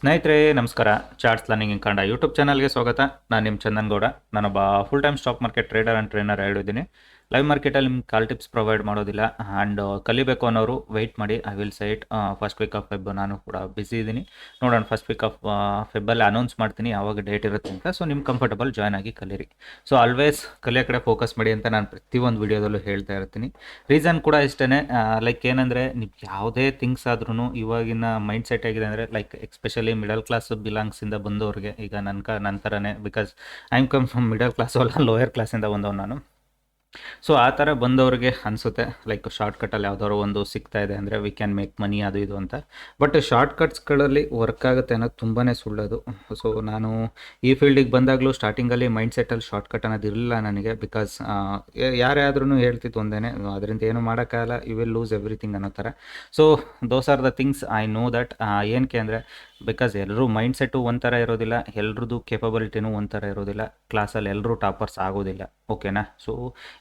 ಸ್ನೇಹಿತರೆ ನಮಸ್ಕಾರ. Charts learning in Kannada YouTube ಚಾನಲ್ಗೆ ಸ್ವಾಗತ. ನಾನು ನಿಮ್ಮ ಚಂದನ್ ಗೌಡ. ನಾನೊಬ್ಬ full time stock market trader and trainer ಹೇಳಿದ್ದೀನಿ. ಲೈವ್ ಮಾರ್ಕೆಟಲ್ಲಿ ನಿಮ್ಗೆ ಕಾಲ್ ಟಿಪ್ಸ್ ಪ್ರೊವೈಡ್ ಮಾಡೋದಿಲ್ಲ. ಆ್ಯಂಡ್ ಕಲಿಬೇಕು ಅನ್ನೋರು ವೆಯ್ಟ್ ಮಾಡಿ. I will site first week of Feb ನಾನು ಕೂಡ ಬ್ಯುಸಿ ಇದ್ದೀನಿ. ನೋಡೋಣ ಫಸ್ಟ್ ವೀಕ್ ಆಫ್ ಫೆಬ್ಬಲ್ಲಿ ಅನೌನ್ಸ್ ಮಾಡ್ತೀನಿ ಯಾವಾಗ ಡೇಟ್ ಇರುತ್ತೆ ಅಂತ. ಸೊ ನಿಮ್ಮ ಕಂಫರ್ಟಬಲ್ ಜಾಯ್ನ್ ಆಗಿ ಕಲೀರಿ. ಸೊ ಆಲ್ವೇಸ್ ಕಲಿಯೋ ಕಡೆ ಫೋಕಸ್ ಮಾಡಿ ಅಂತ ನಾನು ಪ್ರತಿಯೊಂದು ವೀಡಿಯೋದಲ್ಲೂ ಹೇಳ್ತಾ ಇರ್ತೀನಿ. ರೀಸನ್ ಕೂಡ ಇಷ್ಟೇ. ಲೈಕ್ ಏನಂದರೆ ನೀವು ಯಾವುದೇ ಥಿಂಗ್ಸ್ ಆದ್ರೂ ಇವಾಗಿನ ಮೈಂಡ್ ಸೆಟ್ ಆಗಿದೆ ಅಂದರೆ ಲೈಕ್ ಎಸ್ಪೆಷಲಿ ಮಿಡಲ್ ಕ್ಲಾಸ್ ಬಿಲಾಂಗ್ಸಿಂದ ಬಂದವ್ರಿಗೆ, ಈಗ ನನ್ನ ಥರನೇ, because I am come from middle class ಅಲ್ಲ, ಲೋಯರ್ ಕ್ಲಾಸಿಂದ ಬಂದವ್ ನಾನು. ಸೊ ಆ ಥರ ಬಂದವ್ರಿಗೆ ಅನಿಸುತ್ತೆ ಲೈಕ್ ಶಾರ್ಟ್ಕಟಲ್ಲಿ ಯಾವ್ದಾದ್ರು ಒಂದು ಸಿಗ್ತಾ ಇದೆ ಅಂದರೆ ವಿ ಕ್ಯಾನ್ ಮೇಕ್ ಮನಿ ಅದು ಇದು ಅಂತ. ಬಟ್ ಶಾರ್ಟ್ಕಟ್ಸ್ಗಳಲ್ಲಿ ವರ್ಕ್ ಆಗುತ್ತೆ ಅನ್ನೋದು ತುಂಬಾ ಸುಳ್ಳೋದು. ಸೊ ನಾನು ಈ ಫೀಲ್ಡಿಗೆ ಬಂದಾಗಲೂ ಸ್ಟಾರ್ಟಿಂಗಲ್ಲಿ ಮೈಂಡ್ ಸೆಟ್ಟಲ್ಲಿ ಶಾರ್ಟ್ಕಟ್ ಅನ್ನೋದು ಇರಲಿಲ್ಲ ನನಗೆ. ಬಿಕಾಸ್ ಯಾರೇ ಆದ್ರೂ ಹೇಳ್ತಿತ್ತು ಒಂದೇ, ಅದರಿಂದ ಏನು ಮಾಡೋಕ್ಕಾಗಲ್ಲ, ಯು ವಿಲ್ ಲೂಸ್ ಎವ್ರಿಥಿಂಗ್ ಅನ್ನೋ ಥರ. So those are the things I know that. ಏನಕ್ಕೆ ಅಂದರೆ ಬಿಕಾಸ್ ಎಲ್ಲರೂ ಮೈಂಡ್ ಸೆಟ್ಟು ಒಂಥರ ಇರೋದಿಲ್ಲ, ಎಲ್ರದ್ದು ಕೇಪಬಿಲಿಟಿನೂ ಒಂಥರ ಇರೋದಿಲ್ಲ. ಕ್ಲಾಸಲ್ಲಿ ಎಲ್ಲರೂ ಟಾಪರ್ಸ್ ಆಗೋದಿಲ್ಲ, ಓಕೆನಾ. ಸೊ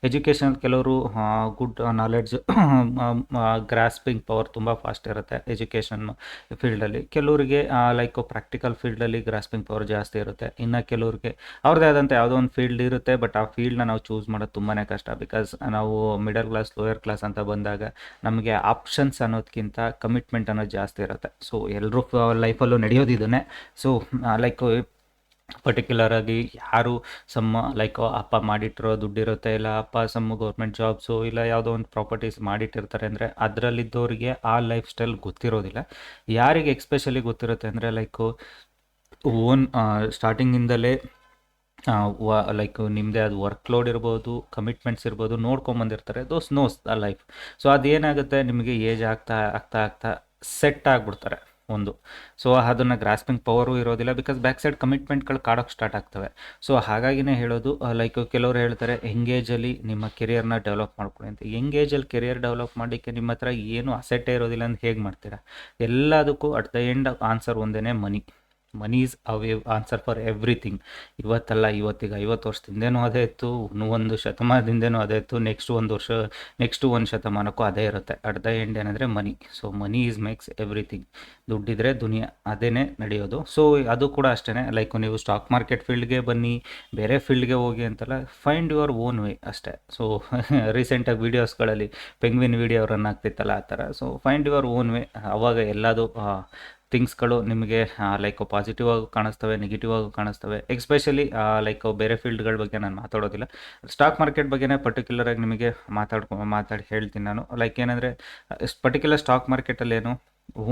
ಎಜುಕೇಷನ್ ಕೆಲವರು ಗುಡ್ ನಾಲೆಡ್ಜ್ ಗ್ರಾಸ್ಪಿಂಗ್ ಪವರ್ ತುಂಬ ಫಾಸ್ಟ್ ಇರುತ್ತೆ ಎಜುಕೇಷನ್ ಫೀಲ್ಡಲ್ಲಿ. ಕೆಲವರಿಗೆ ಲೈಕ್ ಪ್ರಾಕ್ಟಿಕಲ್ ಫೀಲ್ಡಲ್ಲಿ ಗ್ರಾಸ್ಪಿಂಗ್ ಪವರ್ ಜಾಸ್ತಿ ಇರುತ್ತೆ. ಇನ್ನು ಕೆಲವ್ರಿಗೆ ಅವ್ರದ್ದೇ ಆದಂಥ ಯಾವುದೋ ಒಂದು ಫೀಲ್ಡ್ ಇರುತ್ತೆ, ಬಟ್ ಆ ಫೀಲ್ಡ್ನ ನಾವು ಚೂಸ್ ಮಾಡೋದು ತುಂಬಾ ಕಷ್ಟ. ಬಿಕಾಸ್ ನಾವು ಮಿಡಲ್ ಕ್ಲಾಸ್ ಲೋಯರ್ ಕ್ಲಾಸ್ ಅಂತ ಬಂದಾಗ ನಮಗೆ ಆಪ್ಷನ್ಸ್ ಅನ್ನೋದಕ್ಕಿಂತ ಕಮಿಟ್ಮೆಂಟ್ ಅನ್ನೋದು ಜಾಸ್ತಿ ಇರುತ್ತೆ. ಸೊ ಎಲ್ಲರೂ ಲೈಫಲ್ಲೂ ನಡೆಯೋದು ಇದನ್ನೇ. ಸೊ ಲೈಕ್ ಪರ್ಟಿಕ್ಯುಲರ್ ಆಗಿ ಯಾರು ಸಮ್ಮ ಲೈಕ್ ಅಪ್ಪ ಮಾಡಿಟ್ಟಿರೋ ದುಡ್ಡಿರುತ್ತೆ, ಇಲ್ಲ ಅಪ್ಪ ಸಮ್ಮ ಗೌರ್ಮೆಂಟ್ ಜಾಬ್ಸು, ಇಲ್ಲ ಯಾವುದೋ ಒಂದು ಪ್ರಾಪರ್ಟೀಸ್ ಮಾಡಿಟ್ಟಿರ್ತಾರೆ ಅಂದರೆ ಅದರಲ್ಲಿದ್ದವರಿಗೆ ಆ ಲೈಫ್ ಸ್ಟೈಲ್ ಗೊತ್ತಿರೋದಿಲ್ಲ. ಯಾರಿಗೆ ಎಕ್ಸ್ಪೆಷಲಿ ಗೊತ್ತಿರುತ್ತೆ ಅಂದರೆ ಲೈಕು ಓನ್ ಸ್ಟಾರ್ಟಿಂಗಿಂದಲೇ ಲೈಕ್ ನಿಮ್ಮದೇ ಅದು ವರ್ಕ್ ಲೋಡ್ ಇರ್ಬೋದು, ಕಮಿಟ್ಮೆಂಟ್ಸ್ ಇರ್ಬೋದು, ನೋಡ್ಕೊಂಬಂದಿರ್ತಾರೆ. ದೋಸ್ ನೋಸ್ ದ ಲೈಫ್. ಸೊ ಅದೇನಾಗುತ್ತೆ, ನಿಮಗೆ ಏಜ್ ಆಗ್ತಾ ಆಗ್ತಾ ಆಗ್ತಾ ಸೆಟ್ ಆಗಿಬಿಡ್ತಾರೆ ಒಂದು. ಸೊ ಅದನ್ನು ಗ್ರಾಸ್ಪಿಂಗ್ ಪವರು ಇರೋದಿಲ್ಲ, ಬಿಕಾಸ್ ಬ್ಯಾಕ್ ಸೈಡ್ ಕಮಿಟ್ಮೆಂಟ್ಗಳು ಕಾಡೋಕ್ಕೆ ಸ್ಟಾರ್ಟ್ ಆಗ್ತವೆ. ಸೊ ಹಾಗಾಗಿನೇ ಹೇಳೋದು ಲೈಕ್ ಕೆಲವರು ಹೇಳ್ತಾರೆ ಎಂಗೇಜಲ್ಲಿ ನಿಮ್ಮ ಕೆರಿಯರ್ನ ಡೆವಲಪ್ ಮಾಡ್ಕೊಳ್ಳಿ ಅಂತ. ಎಂಗೇಜಲ್ಲಿ ಕೆರಿಯರ್ ಡೆವಲಪ್ ಮಾಡಲಿಕ್ಕೆ ನಿಮ್ಮ ಹತ್ರ ಏನು ಅಸೆಟ್ಟೇ ಇರೋದಿಲ್ಲ ಅಂತ ಹೇಗೆ ಮಾಡ್ತೀರಾ? ಎಲ್ಲದಕ್ಕೂ ಅಟ್ ದ ಎಂಡ್ ಆನ್ಸರ್ ಒಂದೇ, money. Money is answer for everything. ಇವತ್ತಲ್ಲ, ಇವತ್ತೀಗ 50 ವರ್ಷದಿಂದೇನೂ ಅದೇ ಇತ್ತು, ಒಂದು ಶತಮಾನದಿಂದೇನೂ ಅದೇ ಇತ್ತು, ನೆಕ್ಸ್ಟು ಒಂದು ಶತಮಾನಕ್ಕೂ ಅದೇ ಇರುತ್ತೆ. ಅಟ್ ದ ಎಂಡ್ ಏನಂದರೆ money. So money is makes everything. ದುಡ್ಡಿದ್ರೆ ದುನಿಯಾ, ಅದೇ ನಡೆಯೋದು. ಸೊ ಅದು ಕೂಡ ಅಷ್ಟೇ. ಲೈಕ್ ನೀವು ಸ್ಟಾಕ್ ಮಾರ್ಕೆಟ್ ಫೀಲ್ಡ್ಗೆ ಬನ್ನಿ, ಬೇರೆ ಫೀಲ್ಡ್ಗೆ ಹೋಗಿ ಅಂತಲ್ಲ, ಫೈಂಡ್ ಯುವರ್ ಓನ್ ವೇ ಅಷ್ಟೇ. ಸೊ ರೀಸೆಂಟಾಗಿ ವೀಡಿಯೋಸ್ಗಳಲ್ಲಿ ಪೆಂಗ್ವಿನ್ ವೀಡಿಯೋ ರನ್ ಆಗ್ತಿತ್ತಲ್ಲ ಆ ಥರ. So find your own way. ಅವಾಗ ಎಲ್ಲದು ಥಿಂಗ್ಸ್ಗಳು ನಿಮಗೆ ಲೈಕ್ ಪಾಸಿಟಿವ್ ಆಗಿ ಕಾಣಿಸ್ತವೆ, ನೆಗೆಟಿವ್ ಆಗಿ ಕಾಣಿಸ್ತವೆ. ಎಕ್ಸ್ಪೆಷಲಿ ಬೇರೆ ಫೀಲ್ಡ್ಗಳ ಬಗ್ಗೆ ನಾನು ಮಾತಾಡೋದಿಲ್ಲ, ಸ್ಟಾಕ್ ಮಾರ್ಕೆಟ್ ಬಗ್ಗೆನೇ ಪರ್ಟಿಕ್ಯುಲರಾಗಿ ನಿಮಗೆ ಮಾತಾಡಿ ಹೇಳ್ತೀನಿ ನಾನು. ಲೈಕ್ ಏನಂದರೆ ಪರ್ಟಿಕ್ಯುಲರ್ ಸ್ಟಾಕ್ ಮಾರ್ಕೆಟಲ್ಲಿ ಏನು,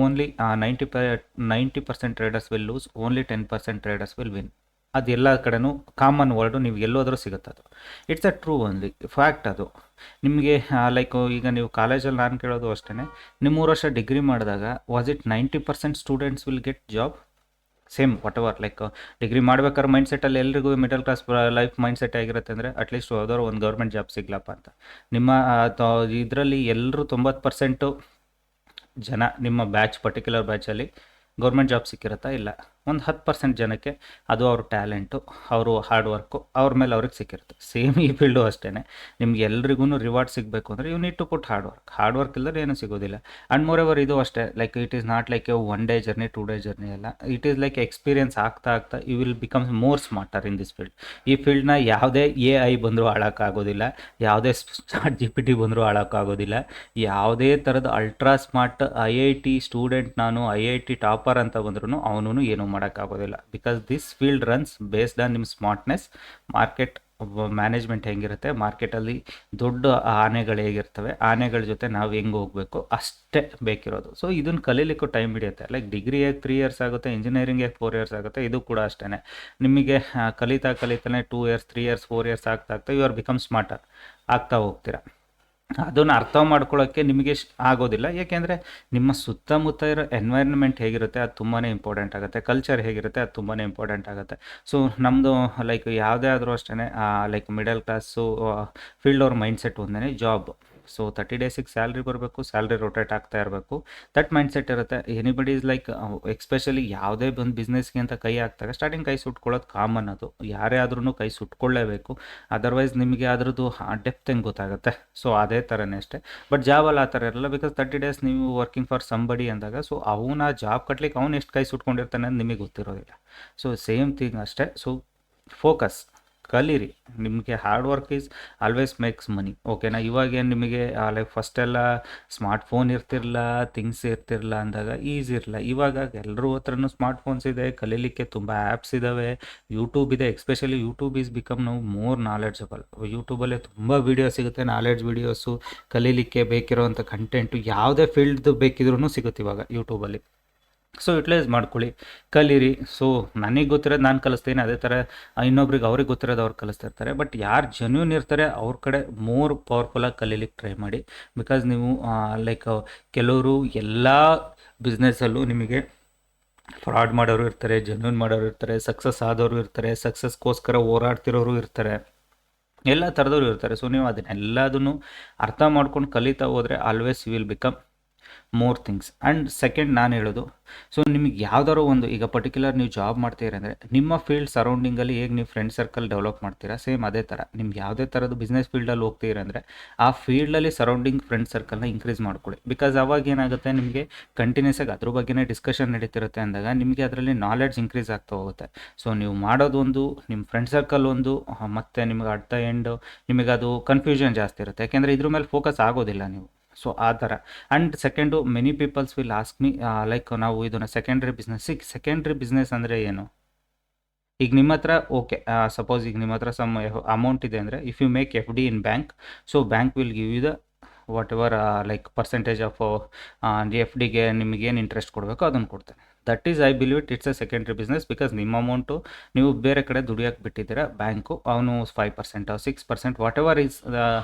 only 90% traders will lose, only 10% traders will win. ಅದು ಎಲ್ಲ ಕಡೆನೂ ಕಾಮನ್ ವರ್ಡು, ನೀವು ಎಲ್ಲೋದ್ರೂ ಸಿಗುತ್ತೆ ಅದು. It's a true only fact ಅದು. ನಿಮಗೆ ಲೈಕ್ ಈಗ ನೀವು ಕಾಲೇಜಲ್ಲಿ ನಾನು ಕೇಳೋದು ಅಷ್ಟೇ, ನೀವು 3 ವರ್ಷ ಡಿಗ್ರಿ ಮಾಡಿದಾಗ was it 90% students will get job? Same what ever, like degree ಮಾಡ್ಬೇಕಾದ್ರೆ ಮೈಂಡ್ ಸೆಟ್ಟಲ್ಲಿ ಎಲ್ರಿಗೂ middle class life mind set ಆಗಿರುತ್ತೆ ಅಂದರೆ ಅಟ್ಲೀಸ್ಟ್ ಯಾವ್ದಾದ್ರು ಒಂದು ಗೌರ್ಮೆಂಟ್ ಜಾಬ್ ಸಿಗ್ಲಪ್ಪ ಅಂತ. ನಿಮ್ಮ ಇದರಲ್ಲಿ ಎಲ್ಲರೂ 90% ಜನ ನಿಮ್ಮ ಪರ್ಟಿಕ್ಯುಲರ್ ಬ್ಯಾಚಲ್ಲಿ ಗೌರ್ಮೆಂಟ್ ಜಾಬ್ ಸಿಕ್ಕಿರುತ್ತಾ? ಇಲ್ಲ. ಒಂದು 10% ಜನಕ್ಕೆ ಅದು ಅವ್ರ ಟ್ಯಾಲೆಂಟು, ಅವರು ಹಾರ್ಡ್ ವರ್ಕು, ಅವ್ರ ಮೇಲೆ ಅವ್ರಿಗೆ ಸಿಕ್ಕಿರುತ್ತೆ. ಸೇಮ್ ಈ ಫೀಲ್ಡು ಅಷ್ಟೇ. ನಿಮ್ಗೆ ಎಲ್ರಿಗೂ ರಿವಾರ್ಡ್ ಸಿಗಬೇಕು ಅಂದರೆ you need to put hard work ಇಲ್ಲದ್ರೆ ಏನೂ ಸಿಗೋದಿಲ್ಲ. ಆ್ಯಂಡ್ ಮೋರ್ ಇದು ಅಷ್ಟೇ, like it is not like a 1 day journey 2 day journey ಅಲ್ಲ. ಇಟ್ ಈಸ್ ಲೈಕ್ ಎಕ್ಸ್ಪೀರಿಯನ್ಸ್ ಆಗ್ತಾ you will become more smarter in this field. ಈ ಫೀಲ್ಡ್ನ ಯಾವುದೇ AI ಬಂದರೂ ಆಳೋಕ್ಕಾಗೋದಿಲ್ಲ, ಯಾವುದೇ ChatGPT ಬಂದರೂ ಆಳೋಕ್ಕಾಗೋದಿಲ್ಲ, ಯಾವುದೇ ಥರದ ಅಲ್ಟ್ರಾ ಸ್ಮಾರ್ಟ್ IIT ಸ್ಟೂಡೆಂಟ್, ನಾನು IIT ಟಾಪರ್ ಅಂತ ಬಂದ್ರೂ ಅವನು ಏನೂ ಮಾಡೋಕ್ಕಾಗೋದಿಲ್ಲ. Because this field runs based on ನಿಮ್ಮ ಸ್ಮಾರ್ಟ್ನೆಸ್. ಮಾರ್ಕೆಟ್ ಮ್ಯಾನೇಜ್ಮೆಂಟ್ ಹೆಂಗಿರುತ್ತೆ, ಮಾರ್ಕೆಟಲ್ಲಿ ದೊಡ್ಡ ಆನೆಗಳು ಹೇಗಿರ್ತವೆ, ಆನೆಗಳ ಜೊತೆ ನಾವು ಹೆಂಗೆ ಹೋಗಬೇಕು ಅಷ್ಟೇ ಬೇಕಿರೋದು. ಸೊ ಇದನ್ನು ಕಲೀಲಿಕ್ಕೂ ಟೈಮ್ ಹಿಡಿಯುತ್ತೆ. ಲೈಕ್ ಡಿಗ್ರಿಗೆ 3 ಇಯರ್ಸ್ ಆಗುತ್ತೆ, ಇಂಜಿನಿಯರಿಂಗ್ಗೆ 4 ಇಯರ್ಸ್ ಆಗುತ್ತೆ. ಇದು ಕೂಡ ಅಷ್ಟೇ. ನಿಮಗೆ ಕಲಿತಾನೆ 2 ಇಯರ್ಸ್ 3 ಇಯರ್ಸ್ 4 ಇಯರ್ಸ್ ಆಗ್ತಾ ಯು ಆರ್ ಬಿಕಮ್ ಸ್ಮಾರ್ಟರ್ ಆಗ್ತಾ ಹೋಗ್ತೀರಾ. ಅದನ್ನು ಅರ್ಥ ಮಾಡ್ಕೊಳ್ಳೋಕ್ಕೆ ನಿಮಗೆ ಆಗೋದಿಲ್ಲ. ಏಕೆಂದರೆ ನಿಮ್ಮ ಸುತ್ತಮುತ್ತ ಇರೋ ಎನ್ವೈರ್ನ್ಮೆಂಟ್ ಹೇಗಿರುತ್ತೆ ಅದು ತುಂಬಾ ಇಂಪಾರ್ಟೆಂಟ್ ಆಗುತ್ತೆ. ಕಲ್ಚರ್ ಹೇಗಿರುತ್ತೆ ಅದು ತುಂಬಾ ಇಂಪಾರ್ಟೆಂಟ್ ಆಗುತ್ತೆ. ಸೊ ನಮ್ಮದು ಲೈಕ್ ಯಾವುದೇ ಆದರೂ ಅಷ್ಟೇ, ಲೈಕ್ ಮಿಡಲ್ ಕ್ಲಾಸು ಫೀಲ್ಡ್ ಅವ್ರ ಮೈಂಡ್ಸೆಟ್ ಒಂದೇ, ಜಾಬ್. ಸೊ 30 ಡೇಸಿಗೆ ಸ್ಯಾಲ್ರಿ ಬರಬೇಕು, ಸ್ಯಾಲ್ರಿ ರೊಟೇಟ್ ಆಗ್ತಾ ಇರಬೇಕು. ದಟ್ ಮೈಂಡ್ಸೆಟ್ ಇರುತ್ತೆ. ಎನಿಬಡಿ ಇಸ್ ಲೈಕ್ ಎಕ್ಸ್ಪೆಷಲಿ ಯಾವುದೇ ಒಂದು ಬಿಸ್ನೆಸ್ಗೆ ಅಂತ ಕೈ ಹಾಕ್ದಾಗ ಸ್ಟಾರ್ಟಿಂಗ್ ಕೈ ಸುಟ್ಕೊಳ್ಳೋದು ಕಾಮನ್. ಅದು ಯಾರೇ ಆದ್ರೂ ಕೈ ಸುಟ್ಕೊಳ್ಳೇಬೇಕು, ಅದರ್ವೈಸ್ ನಿಮಗೆ ಅದ್ರದ್ದು ಡೆಪ್ತ್ ಹೆಂಗೆ ಗೊತ್ತಾಗುತ್ತೆ. ಸೊ ಅದೇ ಥರನೇ ಅಷ್ಟೇ. ಬಟ್ ಜಾಬಲ್ಲಿ ಆ ಥರ ಇರಲ್ಲ. ಬಿಕಾಸ್ 30 ಡೇಸ್ ನೀವು ವರ್ಕಿಂಗ್ ಫಾರ್ ಸಂಬಡಿ ಅಂದಾಗ, ಸೊ ಅವನ ಜಾಬ್ ಕಟ್ಲಿಕ್ಕೆ ಅವ್ನು ಎಷ್ಟು ಕೈ ಸುಟ್ಕೊಂಡಿರ್ತಾನೆ ಅಂತ ನಿಮಗೆ ಗೊತ್ತಿರೋದಿಲ್ಲ. ಸೊ ಸೇಮ್ ಥಿಂಗ್ ಅಷ್ಟೇ. ಸೊ ಫೋಕಸ್, ಕಲೀರಿ. ನಿಮಗೆ hard work is always makes money. ಓಕೆನಾ. ಇವಾಗೇನು ನಿಮಗೆ ಲೈಕ್ ಫಸ್ಟೆಲ್ಲ ಸ್ಮಾರ್ಟ್ ಫೋನ್ ಇರ್ತಿರಲಿಲ್ಲ, ಥಿಂಗ್ಸ್ ಇರ್ತಿರಲಿಲ್ಲ ಅಂದಾಗ ಈಸಿ ಇರಲ್ಲ. ಇವಾಗ ಎಲ್ಲರೂ ಹತ್ರನೂ ಸ್ಮಾರ್ಟ್ ಫೋನ್ಸ್ ಇದೆ, ಕಲೀಲಿಕ್ಕೆ ತುಂಬ ಆ್ಯಪ್ಸ್ ಇದ್ದಾವೆ, ಯೂಟ್ಯೂಬ್ ಇದೆ. ಎಸ್ಪೆಷಲಿ ಯೂಟ್ಯೂಬ್ ಈಸ್ ಬಿಕಮ್ ನಾವು ಮೋರ್ ನಾಲೆಡ್ಜಬಲ್. ಯೂಟ್ಯೂಬಲ್ಲೇ ತುಂಬ ವೀಡಿಯೋ ಸಿಗುತ್ತೆ, ನಾಲೆಡ್ಜ್ ವೀಡಿಯೋಸು, ಕಲೀಲಿಕ್ಕೆ ಬೇಕಿರೋವಂಥ ಕಂಟೆಂಟು, ಯಾವುದೇ ಫೀಲ್ಡ್ದು ಬೇಕಿದ್ರೂ ಸಿಗುತ್ತೆ ಇವಾಗ ಯೂಟ್ಯೂಬಲ್ಲಿ. ಸೊ ಯುಟಿಲೈಸ್ ಮಾಡ್ಕೊಳ್ಳಿ, ಕಲೀರಿ. ಸೊ ನನಗೆ ಗೊತ್ತಿರೋದು ನಾನು ಕಲಿಸ್ತೀನಿ, ಅದೇ ಥರ ಇನ್ನೊಬ್ರಿಗೆ ಅವ್ರಿಗೆ ಗೊತ್ತಿರೋದು ಅವ್ರು ಕಲಿಸ್ತಿರ್ತಾರೆ. ಬಟ್ ಯಾರು ಜೆನ್ಯೂನ್ ಇರ್ತಾರೆ ಅವ್ರ ಕಡೆ ಮೋರ್ ಪವರ್ಫುಲ್ಲಾಗಿ ಕಲೀಲಿಕ್ಕೆ ಟ್ರೈ ಮಾಡಿ. ಬಿಕಾಸ್ ನೀವು ಲೈಕ್ ಕೆಲವರು ಎಲ್ಲ ಬಿಸ್ನೆಸ್ಸಲ್ಲೂ ನಿಮಗೆ ಫ್ರಾಡ್ ಮಾಡೋರು ಇರ್ತಾರೆ, ಜೆನ್ಯೂನ್ ಮಾಡೋರು ಇರ್ತಾರೆ, ಸಕ್ಸಸ್ ಆದವರು ಇರ್ತಾರೆ, ಸಕ್ಸಸ್ಗೋಸ್ಕರ ಹೋರಾಡ್ತಿರೋರು ಇರ್ತಾರೆ, ಎಲ್ಲ ಥರದವ್ರು ಇರ್ತಾರೆ. ಸೊ ನೀವು ಅದನ್ನೆಲ್ಲದನ್ನು ಅರ್ಥ ಮಾಡ್ಕೊಂಡು ಕಲಿತಾ ಹೋದರೆ always you will become more things. And second ನಾನು ಹೇಳೋದು, ಸೊ ನಿಮಗೆ ಯಾವ್ದಾದ್ರು ಒಂದು ಈಗ ಪರ್ಟಿಕ್ಯುಲರ್ ನೀವು ಜಾಬ್ ಮಾಡ್ತೀರ ಅಂದರೆ ನಿಮ್ಮ ಫೀಲ್ಡ್ ಸರೌಂಡಿಂಗಲ್ಲಿ ಹೇಗೆ ನೀವು ಫ್ರೆಂಡ್ ಸರ್ಕಲ್ ಡೆವಲಪ್ ಮಾಡ್ತೀರಾ, ಸೇಮ್ ಅದೇ ಥರ ನಿಮ್ಗೆ ಯಾವುದೇ ಥರದ್ದು ಬಿಸ್ನೆಸ್ ಫೀಲ್ಡಲ್ಲಿ ಹೋಗ್ತೀರ ಅಂದರೆ ಆ ಫೀಲ್ಡಲ್ಲಿ ಸರೌಂಡಿಂಗ್ ಫ್ರೆಂಡ್ ಸರ್ಕಲ್ನ ಇನ್ಕ್ರೀಸ್ ಮಾಡ್ಕೊಳ್ಳಿ. ಬಿಕಾಸ್ ಅವಾಗ ಏನಾಗುತ್ತೆ, ನಿಮಗೆ ಕಂಟಿನ್ಯೂಸ್ ಆಗಿ ಅದ್ರ ಬಗ್ಗೆನೇ ಡಿಸ್ಕಷನ್ ನಡೀತಿರುತ್ತೆ ಅಂದಾಗ ನಿಮಗೆ ಅದರಲ್ಲಿ ನಾಲೆಡ್ಜ್ ಇನ್ಕ್ರೀಸ್ ಆಗ್ತಾ ಹೋಗುತ್ತೆ. ಸೊ ನೀವು ಮಾಡೋದೊಂದು, ನಿಮ್ಮ ಫ್ರೆಂಡ್ ಸರ್ಕಲ್ ಒಂದು, ಮತ್ತು ನಿಮಗೆ ಅಟ್ ದ ಎಂಡ್ ನಿಮಗೆ ಅದು ಕನ್ಫ್ಯೂಷನ್ ಜಾಸ್ತಿ ಇರುತ್ತೆ, ಯಾಕೆಂದರೆ ಇದ್ರ ಮೇಲೆ ಫೋಕಸ್ ಆಗೋದಿಲ್ಲ ನೀವು. ಸೊ ಆ ಥರ. And second, many peoples will ask me like ನಾವು ಇದನ್ನು ಸೆಕೆಂಡ್ರಿ ಬಿಸ್ನೆಸ್ ಅಂದರೆ ಏನು? ಈಗ ನಿಮ್ಮ ಹತ್ರ ಓಕೆ, ಸಪೋಸ್ ಈಗ ನಿಮ್ಮ ಹತ್ರ ಸಮ್ ಅಮೌಂಟ್ ಇದೆ ಅಂದರೆ, if you make FD in bank, so bank will give you the whatever like percentage of FDಗೆ ನಿಮಗೇನು ಇಂಟ್ರೆಸ್ಟ್ ಕೊಡಬೇಕು ಅದನ್ನು ಕೊಡ್ತಾನೆ. That is, I believe it's a secondary business. Because ನಿಮ್ಮ ಅಮೌಂಟು ನೀವು ಬೇರೆ ಕಡೆ ದುಡಿಯೋಕ್ಕೆ ಬಿಟ್ಟಿದ್ದೀರಾ, ಬ್ಯಾಂಕು ಅವನು 5% 6% ವಾಟ್ ಎವರ್ ಈಸ್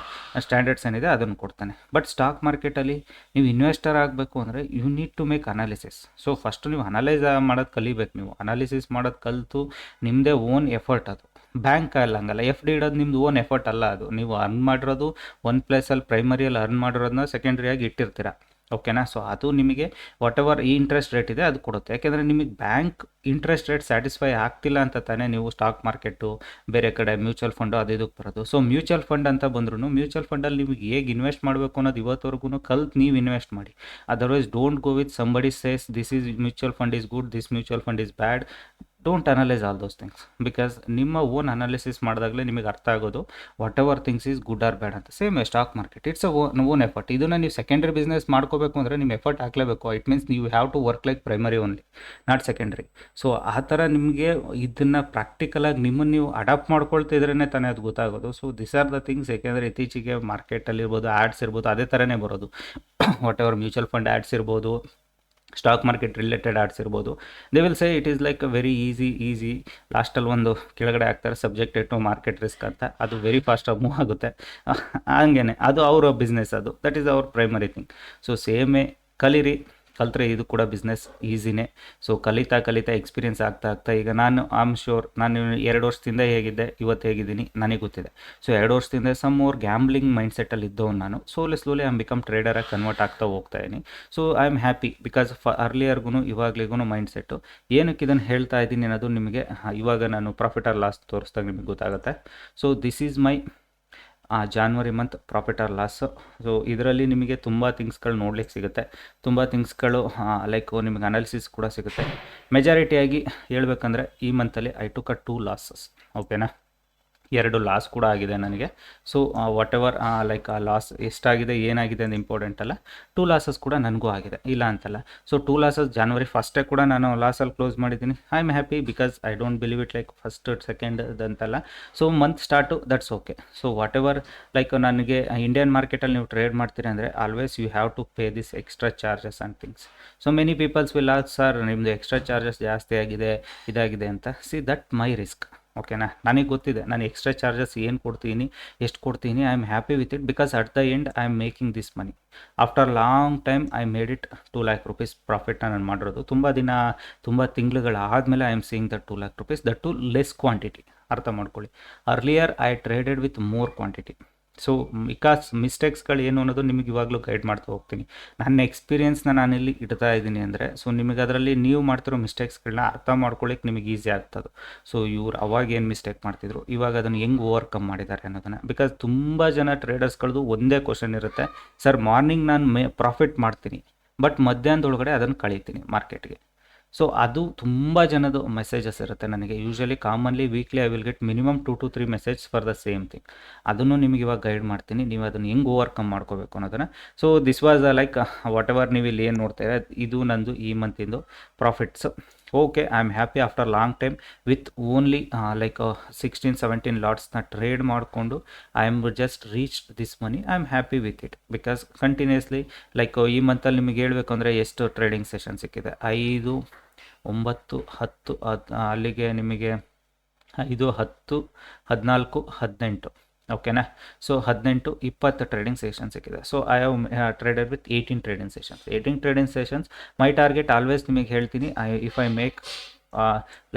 ಸ್ಟ್ಯಾಂಡರ್ಡ್ಸ್ ಏನಿದೆ ಅದನ್ನು ಕೊಡ್ತಾನೆ. ಬಟ್ ಸ್ಟಾಕ್ ಮಾರ್ಕೆಟಲ್ಲಿ ನೀವು ಇನ್ವೆಸ್ಟರ್ ಆಗಬೇಕು ಅಂದರೆ you need to make analysis. So first ನೀವು ಅನಲೈಸ್ ಮಾಡೋದು ಕಲಿಬೇಕು. ನೀವು ಅನಾಲಿಸಿಸ್ ಮಾಡೋದು ಕಲಿತು ನಿಮ್ಮದೇ ಓನ್ ಎಫರ್ಟ್ ಅದು. ಬ್ಯಾಂಕ್ ಅಲ್ಲ, ಹಂಗಲ್ಲ. FD ಇಡೋದು ನಿಮ್ದು ಓನ್ ಎಫರ್ಟ್ ಅಲ್ಲ. ಅದು ನೀವು ಅರ್ನ್ ಮಾಡಿರೋದು ಒಂದು ಪ್ಲೇಸಲ್ಲಿ ಪ್ರೈಮರಿಯಲ್ಲಿ ಅರ್ನ್ ಮಾಡಿರೋದನ್ನ ಸೆಕೆಂಡ್ರಿಯಾಗಿ ಇಟ್ಟಿರ್ತೀರ. ಓಕೆನಾ. ಸೊ ಅದು ನಿಮಗೆ ವಾಟ್ ಎವರ್ ಈ ಇಂಟ್ರೆಸ್ಟ್ ರೇಟ್ ಇದೆ ಅದು ಕೊಡುತ್ತೆ. ಯಾಕೆಂದರೆ ನಿಮಗೆ ಬ್ಯಾಂಕ್ ಇಂಟ್ರೆಸ್ಟ್ ರೇಟ್ ಸ್ಯಾಟಿಸ್ಫೈ ಆಗ್ತಿಲ್ಲ ಅಂತ ತಾನೇ ನೀವು ಸ್ಟಾಕ್ ಮಾರ್ಕೆಟು, ಬೇರೆ ಕಡೆ ಮ್ಯೂಚುವಲ್ ಫಂಡು ಅದು ಇದಕ್ಕೆ ಬರೋದು. ಸೊ ಮ್ಯೂಚುವಲ್ ಫಂಡ್ ಅಂತ ಬಂದ್ರೂ ಮ್ಯೂಚುವಲ್ ಫಂಡಲ್ಲಿ ನಿಮಗೆ ಹೇಗೆ ಇನ್ವೆಸ್ಟ್ ಮಾಡಬೇಕು ಅನ್ನೋದು ಇವತ್ತವರೆಗೂ ಕಲ್ತು ನೀವು ಇನ್ವೆಸ್ಟ್ ಮಾಡಿ. Otherwise don't go with somebody says this is mutual fund is good, this mutual fund is bad. Don't analyse all those things. Because ನಿಮ್ಮ ಓನ್ ಅನಾಲಿಸಿಸ್ ಮಾಡಿದಾಗಲೇ ನಿಮಗೆ ಅರ್ಥ ಆಗೋದು whatever things is good or bad ಅಂತ. Same stock market, it's a own effort. ಇದನ್ನು ನೀವು secondary business ಮಾಡ್ಕೋಬೇಕು ಅಂದರೆ ನಿಮ್ಮ ಎಫರ್ಟ್ ಹಾಕಲೇಬೇಕು. ಇಟ್ ಮೀನ್ಸ್ ನೀವು have to work like primary only, not secondary. So ಆ ಥರ ನಿಮಗೆ ಇದನ್ನು ಪ್ರಾಕ್ಟಿಕಲಾಗಿ ನಿಮ್ಮನ್ನು ನೀವು ಅಡಾಪ್ಟ್ ಮಾಡ್ಕೊಳ್ತಿದ್ರೇ ತಾನೇ ಅದು ಗೊತ್ತಾಗೋದು. So this are the things. ಯಾಕೆಂದರೆ ಇತ್ತೀಚೆಗೆ ಮಾರ್ಕೆಟಲ್ಲಿರ್ಬೋದು, ಆ್ಯಡ್ಸ್ ಇರ್ಬೋದು, ಅದೇ ಥರನೇ ಬರೋದು. What ever mutual fund ads ಇರ್ಬೋದು, ಸ್ಟಾಕ್ ಮಾರ್ಕೆಟ್ ರಿಲೇಟೆಡ್ ಆರ್ಟ್ಸ್ ಇರ್ಬೋದು, they will say it is like very easy. ಲಾಸ್ಟಲ್ಲಿ ಒಂದು ಕೆಳಗಡೆ ಹಾಕ್ತಾರೆ ಸಬ್ಜೆಕ್ಟೆಡ್ ಟು ಮಾರ್ಕೆಟ್ ರಿಸ್ಕ್ ಅಂತ. ಅದು ವೆರಿ ಫಾಸ್ಟಾಗಿ ಮೂವ್ ಆಗುತ್ತೆ. ಹಂಗೇ ಅದು ಅವರ ಬಿಸ್ನೆಸ್, ಅದು that is our primary thing. So ಸೇಮೇ ಕಲೀರಿ. ಕಲಿತ್ರೆ ಇದು ಕೂಡ ಬಿಸ್ನೆಸ್ ಈಸಿನೇ. ಸೊ ಕಲಿತಾ ಎಕ್ಸ್ಪೀರಿಯನ್ಸ್ ಆಗ್ತಾ ಈಗ ನಾನು ಆಮ್ ಶ್ಯೂರ್ ನಾನು 2 ವರ್ಷದಿಂದ ಹೇಗಿದ್ದೆ, ಇವತ್ತು ಹೇಗಿದ್ದೀನಿ ನನಗೆ ಗೊತ್ತಿದೆ. ಸೊ 2 ವರ್ಷದಿಂದ ಸಮ್ ಮೋರ್ ಗ್ಯಾಮ್ಲಿಂಗ್ ಮೈಂಡ್ ಸೆಟ್ಟಲ್ಲಿ ಇದ್ದವನು ನಾನು. ಸ್ಲೋಲಿ ಐ ಆಮ್ ಬಿಕಮ್ ಟ್ರೇಡರಾಗಿ ಕನ್ವರ್ಟ್ ಆಗ್ತಾ ಹೋಗ್ತಾ ಇದ್ದೀನಿ. So I am happy because ಅರ್ಲಿಯರ್ಗೂ ಇವಾಗಲಿಗೂ ಮೈಂಡ್ ಸೆಟ್ಟು. ಏನಕ್ಕೆ ಇದನ್ನು ಹೇಳ್ತಾ ಇದ್ದೀನಿ ಅನ್ನೋದು ನಿಮಗೆ ಇವಾಗ ನಾನು ಪ್ರಾಫಿಟ್ ಆರ್ ಲಾಸ್ ತೋರಿಸ್ದಾಗ ನಿಮಗೆ ಗೊತ್ತಾಗುತ್ತೆ. So this is my January month profit or loss. So ಇದರಲ್ಲಿ ನಿಮಗೆ ತುಂಬ ಥಿಂಗ್ಸ್ಗಳು ನೋಡ್ಲಿಕ್ಕೆ ಸಿಗುತ್ತೆ, ತುಂಬ ಥಿಂಗ್ಸ್ಗಳು ಲೈಕ್ ನಿಮಗೆ ಅನಾಲಿಸಿಸ್ ಕೂಡ ಸಿಗುತ್ತೆ. ಮೆಜಾರಿಟಿಯಾಗಿ ಹೇಳ್ಬೇಕಂದ್ರೆ ಈ ಮಂತಲ್ಲಿ ಐ ಟುಕ್ 2 ಲಾಸಸ್. ಓಕೆನಾ. 2 ಲಾಸ್ ಕೂಡ ಆಗಿದೆ ನನಗೆ. ಸೊ ವಾಟ್ ಎವರ್ ಲೈಕ್ ಆ ಲಾಸ್ ಎಷ್ಟಾಗಿದೆ ಏನಾಗಿದೆ ಅಂತ ಇಂಪಾರ್ಟೆಂಟ್ ಅಲ್ಲ, 2 ಲಾಸಸ್ ಕೂಡ ನನಗೂ ಆಗಿದೆ, ಇಲ್ಲ ಅಂತಲ್ಲ. ಸೊ 2 ಲಾಸಸ್ ಜಾನ್ವರಿ ಫಸ್ಟೇ ಕೂಡ ನಾನು ಲಾಸಲ್ಲಿ ಕ್ಲೋಸ್ ಮಾಡಿದ್ದೀನಿ. I am happy because I don't believe it like first second ಅಂತಲ್ಲ. So month start that's okay. So whatever like ನನಗೆ ಇಂಡಿಯನ್ ಮಾರ್ಕೆಟಲ್ಲಿ ನೀವು ಟ್ರೇಡ್ ಮಾಡ್ತೀರಿ ಅಂದರೆ always you have to pay this extra charges and things. So many peoples will ask sir ನಿಮ್ಮದು extra charges ಜಾಸ್ತಿ ಆಗಿದೆ, ಇದಾಗಿದೆ ಅಂತ. See that my risk. ಓಕೆನಾ. ನನಗೆ ಗೊತ್ತಿದೆ ನಾನು ಎಕ್ಸ್ಟ್ರಾ ಚಾರ್ಜಸ್ ಏನು ಕೊಡ್ತೀನಿ, ಎಷ್ಟು ಕೊಡ್ತೀನಿ. I am happy with it because at the end I am making this money. After long time I made it 2 lakh rupees ಪ್ರಾಫಿಟ್ನ ನಾನು ಮಾಡಿರೋದು. ತುಂಬ ತಿಂಗಳುಗಳಾದಮೇಲೆ I am seeing that 2 lakh rupees, that to less quantity. ಅರ್ಥ ಮಾಡ್ಕೊಳ್ಳಿ. Earlier I traded with more quantity. So ಮಿಸ್ಟೇಕ್ಸ್ಗಳು ಏನು ಅನ್ನೋದು ನಿಮಗೆ ಇವಾಗಲೂ ಗೈಡ್ ಮಾಡ್ತಾ ಹೋಗ್ತೀನಿ. ನನ್ನ ಎಕ್ಸ್ಪೀರಿಯೆನ್ಸ್ನ ನಾನಿಲ್ಲಿ ಇಡ್ತಾ ಇದ್ದೀನಿ ಅಂದರೆ, ಸೊ ನಿಮಗೆ ಅದರಲ್ಲಿ ನೀವು ಮಾಡ್ತಿರೋ ಮಿಸ್ಟೇಕ್ಸ್ಗಳನ್ನ ಅರ್ಥ ಮಾಡ್ಕೊಳ್ಳಿಕ್ಕೆ ನಿಮಗೆ ಈಸಿ ಆಗ್ತದೆ. ಸೊ ಇವ್ರು ಅವಾಗ ಏನು ಮಿಸ್ಟೇಕ್ ಮಾಡ್ತಿದ್ರು, ಇವಾಗ ಅದನ್ನು ಹೆಂಗೆ ಓವರ್ಕಮ್ ಮಾಡಿದ್ದಾರೆ ಅನ್ನೋದನ್ನು. ಬಿಕಾಸ್ ತುಂಬ ಜನ ಟ್ರೇಡರ್ಸ್ಗಳದ್ದು ಒಂದೇ ಕ್ವಶನ್ ಇರುತ್ತೆ, ಸರ್ ಮಾರ್ನಿಂಗ್ ನಾನು ಪ್ರಾಫಿಟ್ ಮಾಡ್ತೀನಿ ಬಟ್ ಮಧ್ಯಾಹ್ನದೊಳಗಡೆ ಅದನ್ನು ಕಳೀತೀನಿ ಮಾರ್ಕೆಟ್ಗೆ. ಸೊ ಅದು ತುಂಬ ಜನದು ಮೆಸೇಜಸ್ ಇರುತ್ತೆ ನನಗೆ. Usually commonly weekly I will get minimum 2 to 3 message for the same thing. ಅದನ್ನು ನಿಮಗೆ ಇವಾಗ ಗೈಡ್ ಮಾಡ್ತೀನಿ, ನೀವು ಅದನ್ನು ಹೆಂಗೆ ಓವರ್ಕಮ್ ಮಾಡ್ಕೋಬೇಕು ಅನ್ನೋದನ್ನು. So this was like whatever ನೀವು ಇಲ್ಲಿ ಏನು ನೋಡ್ತಾ ಇದ್ದಾರೆ, ಇದು ನಂದು ಈ ಮಂತಿಂದು profits. Okay, I am happy after long time with only like 16-17 ಲಾಟ್ಸ್ನ ಟ್ರೇಡ್ ಮಾಡಿಕೊಂಡು I am just reach this money. I am happy with it because continuously like ಈ ಮಂತಲ್ಲಿ ನಿಮಗೆ ಹೇಳಬೇಕು ಅಂದರೆ ಎಷ್ಟು ಟ್ರೇಡಿಂಗ್ ಸೆಷನ್ ಸಿಕ್ಕಿದೆ, 5, 9, 10 ಅಲ್ಲಿಗೆ ನಿಮಗೆ 5, 10, 14, 18. ಓಕೆನಾ. ಸೊ 18, 20 ಟ್ರೇಡಿಂಗ್ ಸೆಷನ್ ಸಿಕ್ಕಿದೆ. So I have traded with 18 trading sessions. 18 trading sessions my target always ನಿಮಗೆ ಹೇಳ್ತೀನಿ, if I make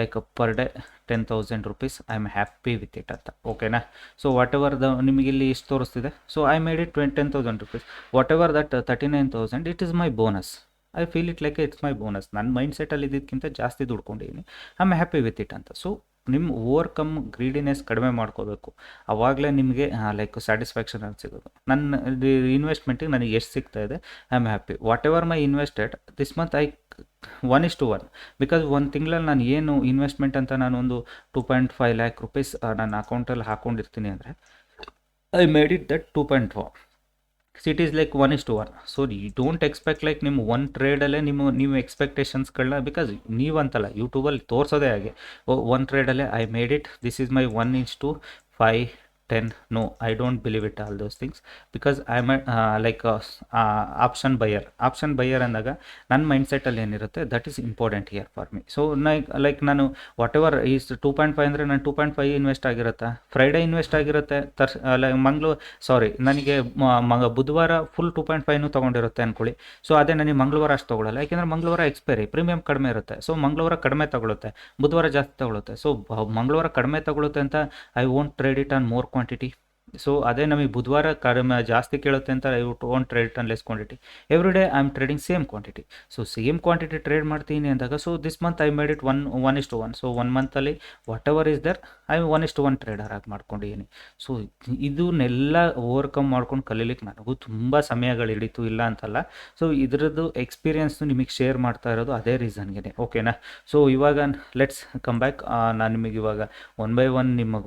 like per day 10,000 rupees, I am happy with it ಅಂತ. ಓಕೆನಾ. ಸೊ ವಾಟ್ ಎವರ್ ನಿಮಗೆ ಇಲ್ಲಿ ಎಷ್ಟು ತೋರಿಸ್ತಿದೆ, so I made it 10,000 rupees. Whatever that 39,000 it is my bonus. I feel it like it's my bonus. ನನ್ನ mind ಸೆಟ್ಟಲ್ಲಿ ಇದಕ್ಕಿಂತ ಜಾಸ್ತಿ ದುಡ್ಕೊಂಡಿದ್ದೀನಿ, I am happy with it ಅಂತ. ಸೊ ನಿಮ್ಮ ಓವರ್ಕಮ್ ಗ್ರೀಡಿನೆಸ್ ಕಡಿಮೆ ಮಾಡ್ಕೋಬೇಕು, ಆವಾಗಲೇ ನಿಮಗೆ ಲೈಕ್ ಸ್ಯಾಟಿಸ್ಫ್ಯಾಕ್ಷನ್ ಅಂತ ಸಿಗೋದು. ನನ್ನ ಇನ್ವೆಸ್ಟ್ಮೆಂಟಿಗೆ ನನಗೆ ಎಷ್ಟು ಸಿಗ್ತಾ ಇದೆ, I am happy. What ever my invested this month I 1:1 because ಒಂದು ತಿಂಗಳಲ್ಲಿ ನಾನು ಏನು ಇನ್ವೆಸ್ಟ್ಮೆಂಟ್ ಅಂತ ನಾನು ಒಂದು 2.5 lakh rupees ನನ್ನ ಅಕೌಂಟಲ್ಲಿ ಹಾಕ್ಕೊಂಡಿರ್ತೀನಿ ಅಂದರೆ I made it that 2.4. It is like 1:1. So you don't expect like ನಿಮ್ಮ ಒಂದು ಟ್ರೇಡಲ್ಲೇ ನೀವು ಎಕ್ಸ್ಪೆಕ್ಟೇಷನ್ಸ್ಗಳನ್ನ, ಬಿಕಾಸ್ ನೀವಂತಲ್ಲ ಯೂಟ್ಯೂಬಲ್ಲಿ ತೋರಿಸೋದೇ ಹಾಗೆ, ಒಂದು ಟ್ರೇಡಲ್ಲೇ I made it, this is my 1:5, 10. No, I don't believe it all those things because I am like option buyer ಅಂದಾಗ ನನ್ನ ಮೈಂಡ್ ಸೆಟ್ಟಲ್ಲಿ ಏನಿರುತ್ತೆ that is important here for me. So like ನಾನು ವಾಟ್ ಎವರ್ ಈಸ್ 2.5 ಅಂದರೆ ನಾನು 2.5 invest ಆಗಿರುತ್ತೆ, Friday invest ಆಗಿರುತ್ತೆ, ನನಗೆ ಬುಧವಾರ ಫುಲ್ 2.5 ತೊಗೊಂಡಿರುತ್ತೆ ಅಂದ್ಕೊಳ್ಳಿ. ಸೊ ಅದೇ ನನಗೆ ಮಂಗಳವಾರ ಅಷ್ಟು ತೊಗೊಳ್ಳಲ್ಲ, ಯಾಕೆಂದರೆ ಮಂಗಳವಾರ ಎಕ್ಸ್ಪೈರಿ ಪ್ರೀಮಿಯಮ್ ಕಡಿಮೆ ಇರುತ್ತೆ. ಸೊ ಮಂಗಳವಾರ ಕಡಿಮೆ ತಗೊಳುತ್ತೆ, ಬುಧವಾರ ಜಾಸ್ತಿ ತಗೊಳುತ್ತೆ. ಸೊ ಮಂಗಳವಾರ ಕಡಿಮೆ ತಗೊಳುತ್ತೆ ಅಂತ I won't trade it on more quantity. So ಅದೇ ನಮಗೆ ಬುಧವಾರ ಕಡಿಮೆ ಜಾಸ್ತಿ ಕೇಳುತ್ತೆ ಅಂತ I won't trade it on less quantity. Every day I am trading same quantity. So same quantity trade ಮಾಡ್ತೀನಿ ಅಂದಾಗ, so this month I made it 1:1. So 1 ಮಂತಲ್ಲಿ whatever is there I 1:1 trader ಆಗಿ ಮಾಡ್ಕೊಂಡಿದ್ದೀನಿ. So ಇದನ್ನೆಲ್ಲ overcome ಮಾಡ್ಕೊಂಡು ಕಲೀಲಿಕ್ಕೆ ನನಗೂ ತುಂಬ ಸಮಯಗಳು ಹಿಡಿತು, ಇಲ್ಲ ಅಂತಲ್ಲ. ಸೊ ಇದರದ್ದು ಎಕ್ಸ್ಪೀರಿಯನ್ಸ್ನು ನಿಮಗೆ ಶೇರ್ ಮಾಡ್ತಾ ಇರೋದು ಅದೇ ರೀಸನ್ಗೆ. ಓಕೆನಾ. ಸೊ ಇವಾಗ ಲೆಟ್ಸ್ ಕಮ್ ಬ್ಯಾಕ್. ನಾನು ನಿಮಗೆ ಇವಾಗ 1 by 1 ನಿಮ್ಮ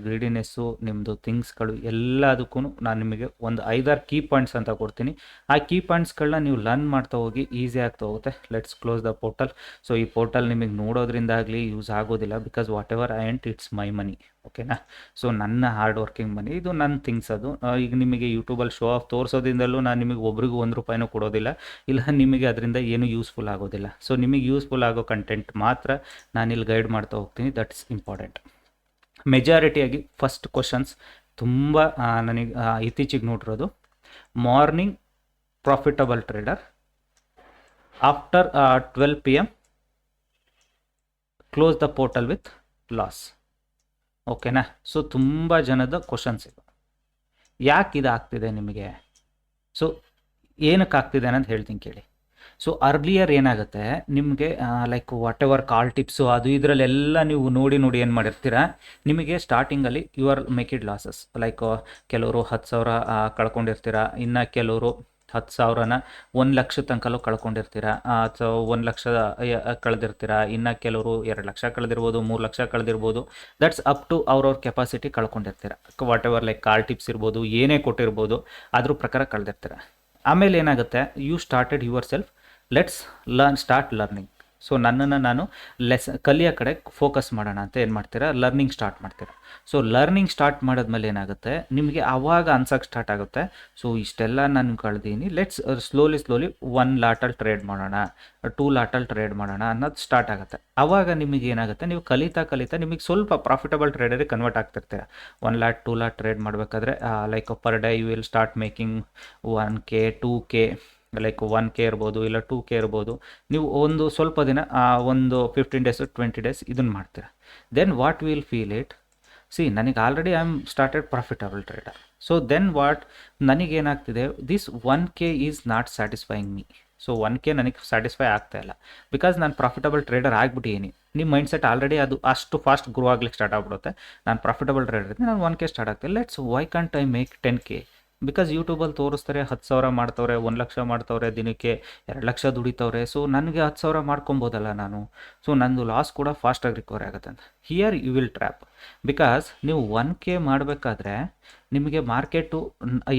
ಗ್ರೀಡಿನೆಸ್ಸು, ನಿಮ್ಮದು ಥಿಂಗ್ಸ್ಗಳು ಎಲ್ಲದಕ್ಕೂ ನಾನು ನಿಮಗೆ ಒಂದು 5-6 ಕೀ ಪಾಯಿಂಟ್ಸ್ ಅಂತ ಕೊಡ್ತೀನಿ. ಆ ಕೀ ಪಾಯಿಂಟ್ಸ್ಗಳನ್ನ ನೀವು ಲರ್ನ್ ಮಾಡ್ತಾ ಹೋಗಿ ಈಸಿ ಆಗ್ತಾ ಹೋಗುತ್ತೆ. Let's close the portal. So ಈ ಪೋರ್ಟಲ್ ನಿಮಗೆ ನೋಡೋದ್ರಿಂದಾಗಲಿ ಯೂಸ್ ಆಗೋದಿಲ್ಲ, ಬಿಕಾಸ್ ವಾಟ್ ಎವರ್ ಐ ಎಂಟ್ ಇಟ್ಸ್ ಮೈ ಮನಿ. ಓಕೆನಾ. ಸೊ ನನ್ನ ಹಾರ್ಡ್ ವರ್ಕಿಂಗ್ ಮನಿ, ಇದು ನನ್ನ ಥಿಂಗ್ಸ್. ಅದು ಈಗ ನಿಮಗೆ ಯೂಟ್ಯೂಬಲ್ಲಿ ಶೋ ಆಫ್ ತೋರಿಸೋದ್ರಿಂದಲೂ ನಾನು ನಿಮಗೆ ಒಬ್ರಿಗೂ 1 ರೂಪಾಯಿನೂ ಕೊಡೋದಿಲ್ಲ, ಇಲ್ಲ ನಿಮಗೆ ಅದರಿಂದ ಏನೂ ಯೂಸ್ಫುಲ್ ಆಗೋದಿಲ್ಲ. ಸೊ ನಿಮಗೆ ಯೂಸ್ಫುಲ್ ಆಗೋ ಕಂಟೆಂಟ್ ಮಾತ್ರ ನಾನಿಲ್ಲಿ ಗೈಡ್ ಮಾಡ್ತಾ ಹೋಗ್ತೀನಿ, ದಟ್ಸ್ ಇಂಪಾರ್ಟೆಂಟ್. ಮೆಜಾರಿಟಿಯಾಗಿ ಫಸ್ಟ್ ಕ್ವಶನ್ಸ್ ತುಂಬ ನನಗೆ ಇತ್ತೀಚೆಗೆ ನೋಡಿರೋದು, morning profitable trader, after 12 PM close the portal with loss. ಓಕೆನಾ. ಸೊ ತುಂಬ ಜನದ ಕ್ವಶನ್ಸ್ ಇದು. ಯಾಕೆ ಇದಾಗ್ತಿದೆ ನಿಮಗೆ, ಸೊ ಏನಕ್ಕೆ ಆಗ್ತಿದೆ ಅನ್ನೋದು ಹೇಳ್ತೀನಿ ಕೇಳಿ. ಸೊ ಅರ್ಲಿಯರ್ ಏನಾಗುತ್ತೆ ನಿಮಗೆ like whatever call tips ಅದು ಇದರಲ್ಲೆಲ್ಲ ನೀವು ನೋಡಿ ಏನು ಮಾಡಿರ್ತೀರ, ನಿಮಗೆ ಸ್ಟಾರ್ಟಿಂಗಲ್ಲಿ you are make it losses. Like ಕೆಲವರು 10,000 ಕಳ್ಕೊಂಡಿರ್ತೀರ, ಇನ್ನು ಕೆಲವರು 10,000ನ 1,00,000 ತನಕಲ್ಲೂ ಕಳ್ಕೊಂಡಿರ್ತೀರ, ಅಥವಾ 1,00,000 ಕಳೆದಿರ್ತೀರ, ಇನ್ನು ಕೆಲವರು 2,00,000 ಕಳೆದಿರ್ಬೋದು, 3,00,000 ಕಳೆದಿರ್ಬೋದು. ದಟ್ಸ್ ಅಪ್ ಟು ಅವ್ರವ್ರ ಕೆಪಾಸಿಟಿ ಕಳ್ಕೊಂಡಿರ್ತೀರ. Whatever like call tips ಇರ್ಬೋದು, ಏನೇ ಕೊಟ್ಟಿರ್ಬೋದು, ಅದ್ರ ಪ್ರಕಾರ ಕಳೆದಿರ್ತೀರ. ಆಮೇಲೆ ಏನಾಗುತ್ತೆ, you started yourself, let's start learning. So ನನ್ನನ್ನು ನಾನು ಕಲಿಯೋ ಕಡೆ ಫೋಕಸ್ ಮಾಡೋಣ ಅಂತ ಏನು ಮಾಡ್ತೀರಾ, ಲರ್ನಿಂಗ್ ಸ್ಟಾರ್ಟ್ ಮಾಡ್ತೀರಾ. ಸೊ ಲರ್ನಿಂಗ್ ಸ್ಟಾರ್ಟ್ ಮಾಡಿದ್ಮೇಲೆ ಏನಾಗುತ್ತೆ, ನಿಮಗೆ ಆವಾಗ ಅನ್ಸೋಕ್ಕೆ ಸ್ಟಾರ್ಟ್ ಆಗುತ್ತೆ, ಸೊ ಇಷ್ಟೆಲ್ಲ ನಾನು ಕಳೆದೀನಿ, ಲೆಟ್ಸ್ ಸ್ಲೋಲಿ 1 ಲಾಟಲ್ಲಿ ಟ್ರೇಡ್ ಮಾಡೋಣ, 2 ಲಾಟಲ್ಲಿ ಟ್ರೇಡ್ ಮಾಡೋಣ ಅನ್ನೋದು ಸ್ಟಾರ್ಟ್ ಆಗುತ್ತೆ. ಆವಾಗ ನಿಮಗೆ ಏನಾಗುತ್ತೆ, ನೀವು ಕಲಿತಾ ನಿಮಗೆ ಸ್ವಲ್ಪ ಪ್ರಾಫಿಟಬಲ್ ಟ್ರೇಡರಿಗೆ ಕನ್ವರ್ಟ್ ಆಗ್ತಿರ್ತೀರ. 1 ಲಾಟ್ 2 ಲಾಟ್ ಟ್ರೇಡ್ ಮಾಡಬೇಕಾದ್ರೆ like per day you will start making 1K 2K, like 1K ಇರ್ಬೋದು, ಇಲ್ಲ 2K ಇರ್ಬೋದು. ನೀವು ಒಂದು ಸ್ವಲ್ಪ ದಿನ ಒಂದು 15 days 20 days ಇದನ್ನು ಮಾಡ್ತೀರಾ. Then what will feel it, ನನಗೆ already I am started profitable trader. So then what, ನನಗೇನಾಗ್ತಿದೆ, this 1K is not satisfying me. So 1K ನನಗೆ ಸ್ಯಾಟಿಸ್ಫೈ ಆಗ್ತಾ ಇಲ್ಲ, ಬಿಕಾಸ್ ನಾನು ಪ್ರಾಫಿಟಬಲ್ ಟ್ರೇಡರ್ ಆಗಿಬಿಟ್ಟಿದ್ದೀನಿ. ನಿಮ್ಮ ಮೈಂಡ್ಸೆಟ್ ಆಲ್ರೆಡಿ ಅದು ಅಷ್ಟು ಫಾಸ್ಟ್ ಗ್ರೋ ಆಗ್ಲಿಕ್ಕೆ ಸ್ಟಾರ್ಟ್ ಆಗ್ಬಿಡುತ್ತೆ. ನಾನು ಪ್ರಾಫಿಟಬಲ್ ಟ್ರೇಡರ್ ಇದ್ದೀನಿ, ನಾನು 1K ಸ್ಟಾರ್ಟ್ ಆಗ್ತೀನಿ, let's why can't I make 10K. Because ಯೂಟ್ಯೂಬಲ್ಲಿ ತೋರಿಸ್ತಾರೆ 10,000 ಮಾಡ್ತವ್ರೆ, 1,00,000 ಮಾಡ್ತವ್ರೆ, ದಿನಕ್ಕೆ 2,00,000 ದುಡಿತವ್ರೆ. ಸೊ ನನಗೆ 10,000 ಮಾಡ್ಕೊಬೋದಲ್ಲ ನಾನು. ಸೊ ನಂದು ಲಾಸ್ ಕೂಡ ಫಾಸ್ಟಾಗಿ ರಿಕವರಿ ಆಗುತ್ತೆ ಅಂತ. Here you will trap. Because ನೀವು 1K ಮಾಡಬೇಕಾದ್ರೆ ನಿಮಗೆ ಮಾರ್ಕೆಟು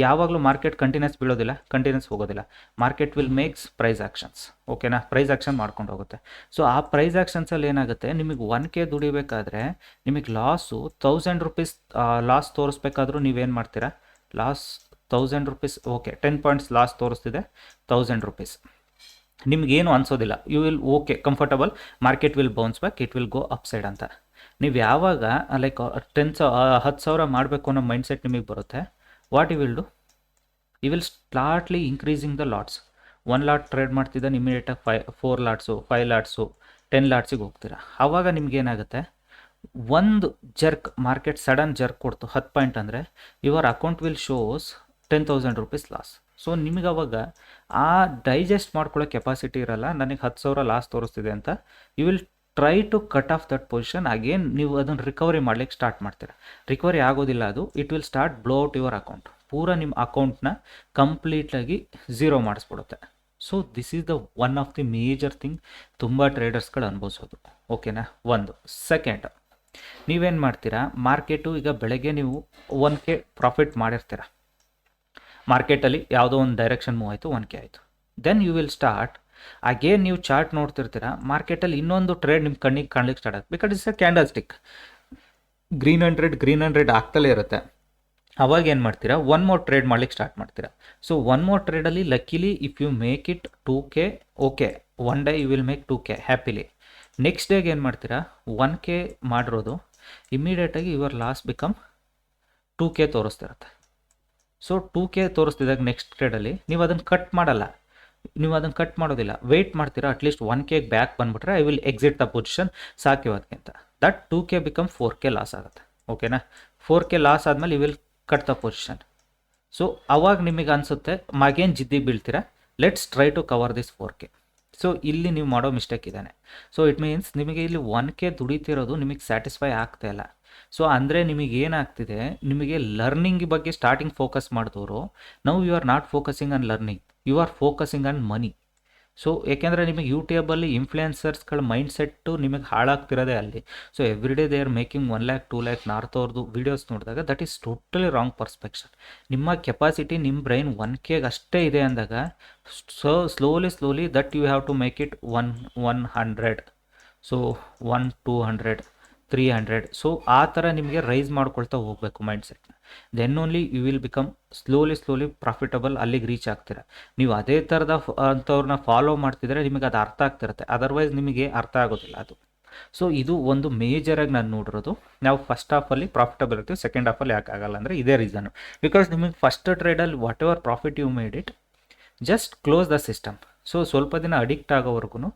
ಯಾವಾಗಲೂ ಮಾರ್ಕೆಟ್ ಕಂಟಿನ್ಯೂಸ್ ಬೀಳೋದಿಲ್ಲ, ಕಂಟಿನ್ಯೂಸ್ ಹೋಗೋದಿಲ್ಲ. Market will makes price actions. ಓಕೆನಾ, ಪ್ರೈಸ್ ಆ್ಯಕ್ಷನ್ ಮಾಡ್ಕೊಂಡು ಹೋಗುತ್ತೆ. ಸೊ ಆ ಪ್ರೈಸ್ ಆ್ಯಕ್ಷನ್ಸಲ್ಲಿ ಏನಾಗುತ್ತೆ, ನಿಮಗೆ 1K ದುಡಿಬೇಕಾದ್ರೆ ನಿಮಗೆ ಲಾಸು 1,000 ರೂಪೀಸ್ ಲಾಸ್ ತೋರಿಸ್ಬೇಕಾದ್ರೂ ನೀವೇನು ಮಾಡ್ತೀರಾ, loss 1,000 rupees, okay 10 points loss ತೋರಿಸ್ತಿದೆ, 1,000 ರೂಪೀಸ್ ನಿಮಗೇನು ಅನಿಸೋದಿಲ್ಲ. You will okay comfortable, market will bounce back, it will go upside ಅಂತ. ನೀವು ಯಾವಾಗ ಲೈಕ್ 10,000 ಮಾಡಬೇಕು ಅನ್ನೋ ಮೈಂಡ್ಸೆಟ್ ನಿಮಗೆ ಬರುತ್ತೆ, what you will do, you will startly increasing the lots. 1 lot trade ಮಾಡ್ತಿದ್ದಾನೆ, ಇಮಿಡಿಯೇಟಾಗಿ 4 ಲಾಟ್ಸು, 5 ಲಾಟ್ಸು, 10 ಲಾಟ್ಸಿಗೆ ಹೋಗ್ತೀರಾ. ಆವಾಗ ನಿಮಗೇನಾಗುತ್ತೆ, ಒಂದು ಜರ್ಕ್ ಮಾರ್ಕೆಟ್ ಸಡನ್ ಜರ್ಕ್ ಕೊಡ್ತು 10 ಪಾಯಿಂಟ್ ಅಂದರೆ your account will shows 10,000 rupees loss. So ನಿಮಗೆ ಅವಾಗ ಆ ಡೈಜೆಸ್ಟ್ ಮಾಡ್ಕೊಳ್ಳೋ ಕೆಪಾಸಿಟಿ ಇರಲ್ಲ, ನನಗೆ 10,000 ಲಾಸ್ ತೋರಿಸ್ತಿದೆ ಅಂತ. You will try to cut off that position. Again ನೀವು ಅದನ್ನು ರಿಕವರಿ ಮಾಡ್ಲಿಕ್ಕೆ ಸ್ಟಾರ್ಟ್ ಮಾಡ್ತೀರಾ. ರಿಕವರಿ ಆಗೋದಿಲ್ಲ ಅದು, it will start blow out your account. ಪೂರ ನಿಮ್ಮ ಅಕೌಂಟ್ನ ಕಂಪ್ಲೀಟಾಗಿ ಝೀರೋ ಮಾಡಿಸ್ಬಿಡುತ್ತೆ. So this is the one of the major thing ತುಂಬ ಟ್ರೇಡರ್ಸ್ಗಳು ಅನುಭವಿಸೋದು. ಓಕೆನಾ, ಒಂದು. ಸೆಕೆಂಡ್, ನೀವೇನು ಮಾಡ್ತೀರಾ, ಮಾರ್ಕೆಟು ಈಗ ಬೆಳಗ್ಗೆ ನೀವು 1K ಪ್ರಾಫಿಟ್ ಮಾಡಿರ್ತೀರ, ಮಾರ್ಕೆಟಲ್ಲಿ ಯಾವುದೋ ಒಂದು ಡೈರೆಕ್ಷನ್ ಮೂವ್ ಆಯಿತು, 1K ಆಯಿತು. Then you will start again, ನೀವು ಚಾರ್ಟ್ ನೋಡ್ತಿರ್ತೀರ, ಮಾರ್ಕೆಟಲ್ಲಿ ಇನ್ನೊಂದು ಟ್ರೇಡ್ ನಿಮ್ಮ ಕಣ್ಣಿಗೆ ಕಾಣ್ಲಿಕ್ಕೆ ಸ್ಟಾರ್ಟ್ ಆಗುತ್ತೆ. Because it's a candlestick, green 100 ಆಗ್ತಲೇ ಇರುತ್ತೆ. ಅವಾಗ ಏನು ಮಾಡ್ತೀರಾ, 1 ಮೋರ್ ಟ್ರೇಡ್ ಮಾಡ್ಲಿಕ್ಕೆ ಸ್ಟಾರ್ಟ್ ಮಾಡ್ತೀರಾ. ಸೊ 1 ಮೋರ್ ಟ್ರೇಡಲ್ಲಿ luckily if you make it 2K, okay, one day you will make 2K happily. Next ಡೇಗೆ ಏನು ಮಾಡ್ತೀರಾ, 1K ಮಾಡಿರೋದು ಇಮ್ಮಿಡಿಯೇಟಾಗಿ ಯುವರ್ ಲಾಸ್ ಬಿಕಮ್ 2K ತೋರಿಸ್ತಿರುತ್ತೆ. ಸೊ 2K ತೋರಿಸ್ತಿದ್ದಾಗ ನೆಕ್ಸ್ಟ್ ಟ್ರೇಡಲ್ಲಿ ನೀವು ಅದನ್ನು ಕಟ್ ಮಾಡಲ್ಲ, ನೀವು ಅದನ್ನು ಕಟ್ ಮಾಡೋದಿಲ್ಲ, ವೆಯ್ಟ್ ಮಾಡ್ತೀರಾ. ಅಟ್ಲೀಸ್ಟ್ 1K ಬ್ಯಾಕ್ ಬಂದುಬಿಟ್ರೆ I will exit the position, ಸಾಕಿವದಕ್ಕಿಂತ. That 2K become 4K loss ಆಗುತ್ತೆ. ಓಕೆನಾ, 4K ಲಾಸ್ ಆದಮೇಲೆ you will cut the position. So ಅವಾಗ ನಿಮಗೆ ಅನಿಸುತ್ತೆ, ಮಗೇನು ಜಿದ್ದಿ ಬೀಳ್ತೀರಾ, let's try to cover this 4K. So ಇಲ್ಲಿ ನೀವು ಮಾಡೋ ಮಿಸ್ಟೇಕ್ ಇದ್ದಾನೆ. ಸೊ ಇಟ್ ಮೀನ್ಸ್ ನಿಮಗೆ ಇಲ್ಲಿ 1K ದುಡಿತಿರೋದು ನಿಮಗೆ ಸ್ಯಾಟಿಸ್ಫೈ ಆಗ್ತಾ ಇಲ್ಲ. ಸೊ ಅಂದರೆ ನಿಮಗೆ ಏನಾಗ್ತಿದೆ, ನಿಮಗೆ ಲರ್ನಿಂಗ್ ಬಗ್ಗೆ ಸ್ಟಾರ್ಟಿಂಗ್ ಫೋಕಸ್ ಮಾಡಿದವರು ನಾವು you are not focusing on learning, you are focusing on money. So ಏಕೆಂದರೆ ನಿಮಗೆ ಯೂಟ್ಯೂಬಲ್ಲಿ ಇನ್ಫ್ಲುಯೆನ್ಸರ್ಸ್ಗಳ ಮೈಂಡ್ಸೆಟ್ಟು ನಿಮಗೆ ಹಾಳಾಗ್ತಿರೋದೇ ಅಲ್ಲಿ. So every day they are making 1 lakh 2 lakh north videos ನೋಡಿದಾಗ that is totally wrong perspective. ನಿಮ್ಮ ಕೆಪಾಸಿಟಿ, ನಿಮ್ಮ ಬ್ರೈನ್ 1K ಅಷ್ಟೇ ಇದೆ ಅಂದಾಗ, so slowly that you have to make it 100, so 200, 300. So ಆ ಥರ ನಿಮಗೆ ರೈಸ್ ಮಾಡ್ಕೊಳ್ತಾ ಹೋಗಬೇಕು ಮೈಂಡ್ಸೆಟ್ನ. Then only you will become slowly profitable, ಅಲ್ಲಿಗೆ ರೀಚ್ ಆಗ್ತೀರ. ನೀವು ಅದೇ ಥರದ ಅಂಥವ್ರನ್ನ ಫಾಲೋ ಮಾಡ್ತಿದ್ರೆ ನಿಮಗೆ ಅದು ಅರ್ಥ ಆಗ್ತಿರುತ್ತೆ, ಅದರ್ವೈಸ್ ನಿಮಗೆ ಅರ್ಥ ಆಗೋದಿಲ್ಲ ಅದು. ಸೊ ಇದು ಒಂದು ಮೇಜರಾಗಿ ನಾನು ನೋಡಿರೋದು. ನಾವು ಫಸ್ಟ್ ಹಾಫಲ್ಲಿ ಪ್ರಾಫಿಟಬಲ್ ಇರ್ತೀವಿ, ಸೆಕೆಂಡ್ ಹಾಫಲ್ಲಿ ಯಾಕೆ ಆಗಲ್ಲ ಅಂದರೆ ಇದೇ ರೀಸನು. ಬಿಕಾಸ್ ನಿಮಗೆ ಫಸ್ಟ್ ಟ್ರೇಡಲ್ಲಿ whatever profit you made it, just close the system. So ಸ್ವಲ್ಪ ದಿನ ಅಡಿಕ್ಟ್ ಆಗೋವರೆಗೂ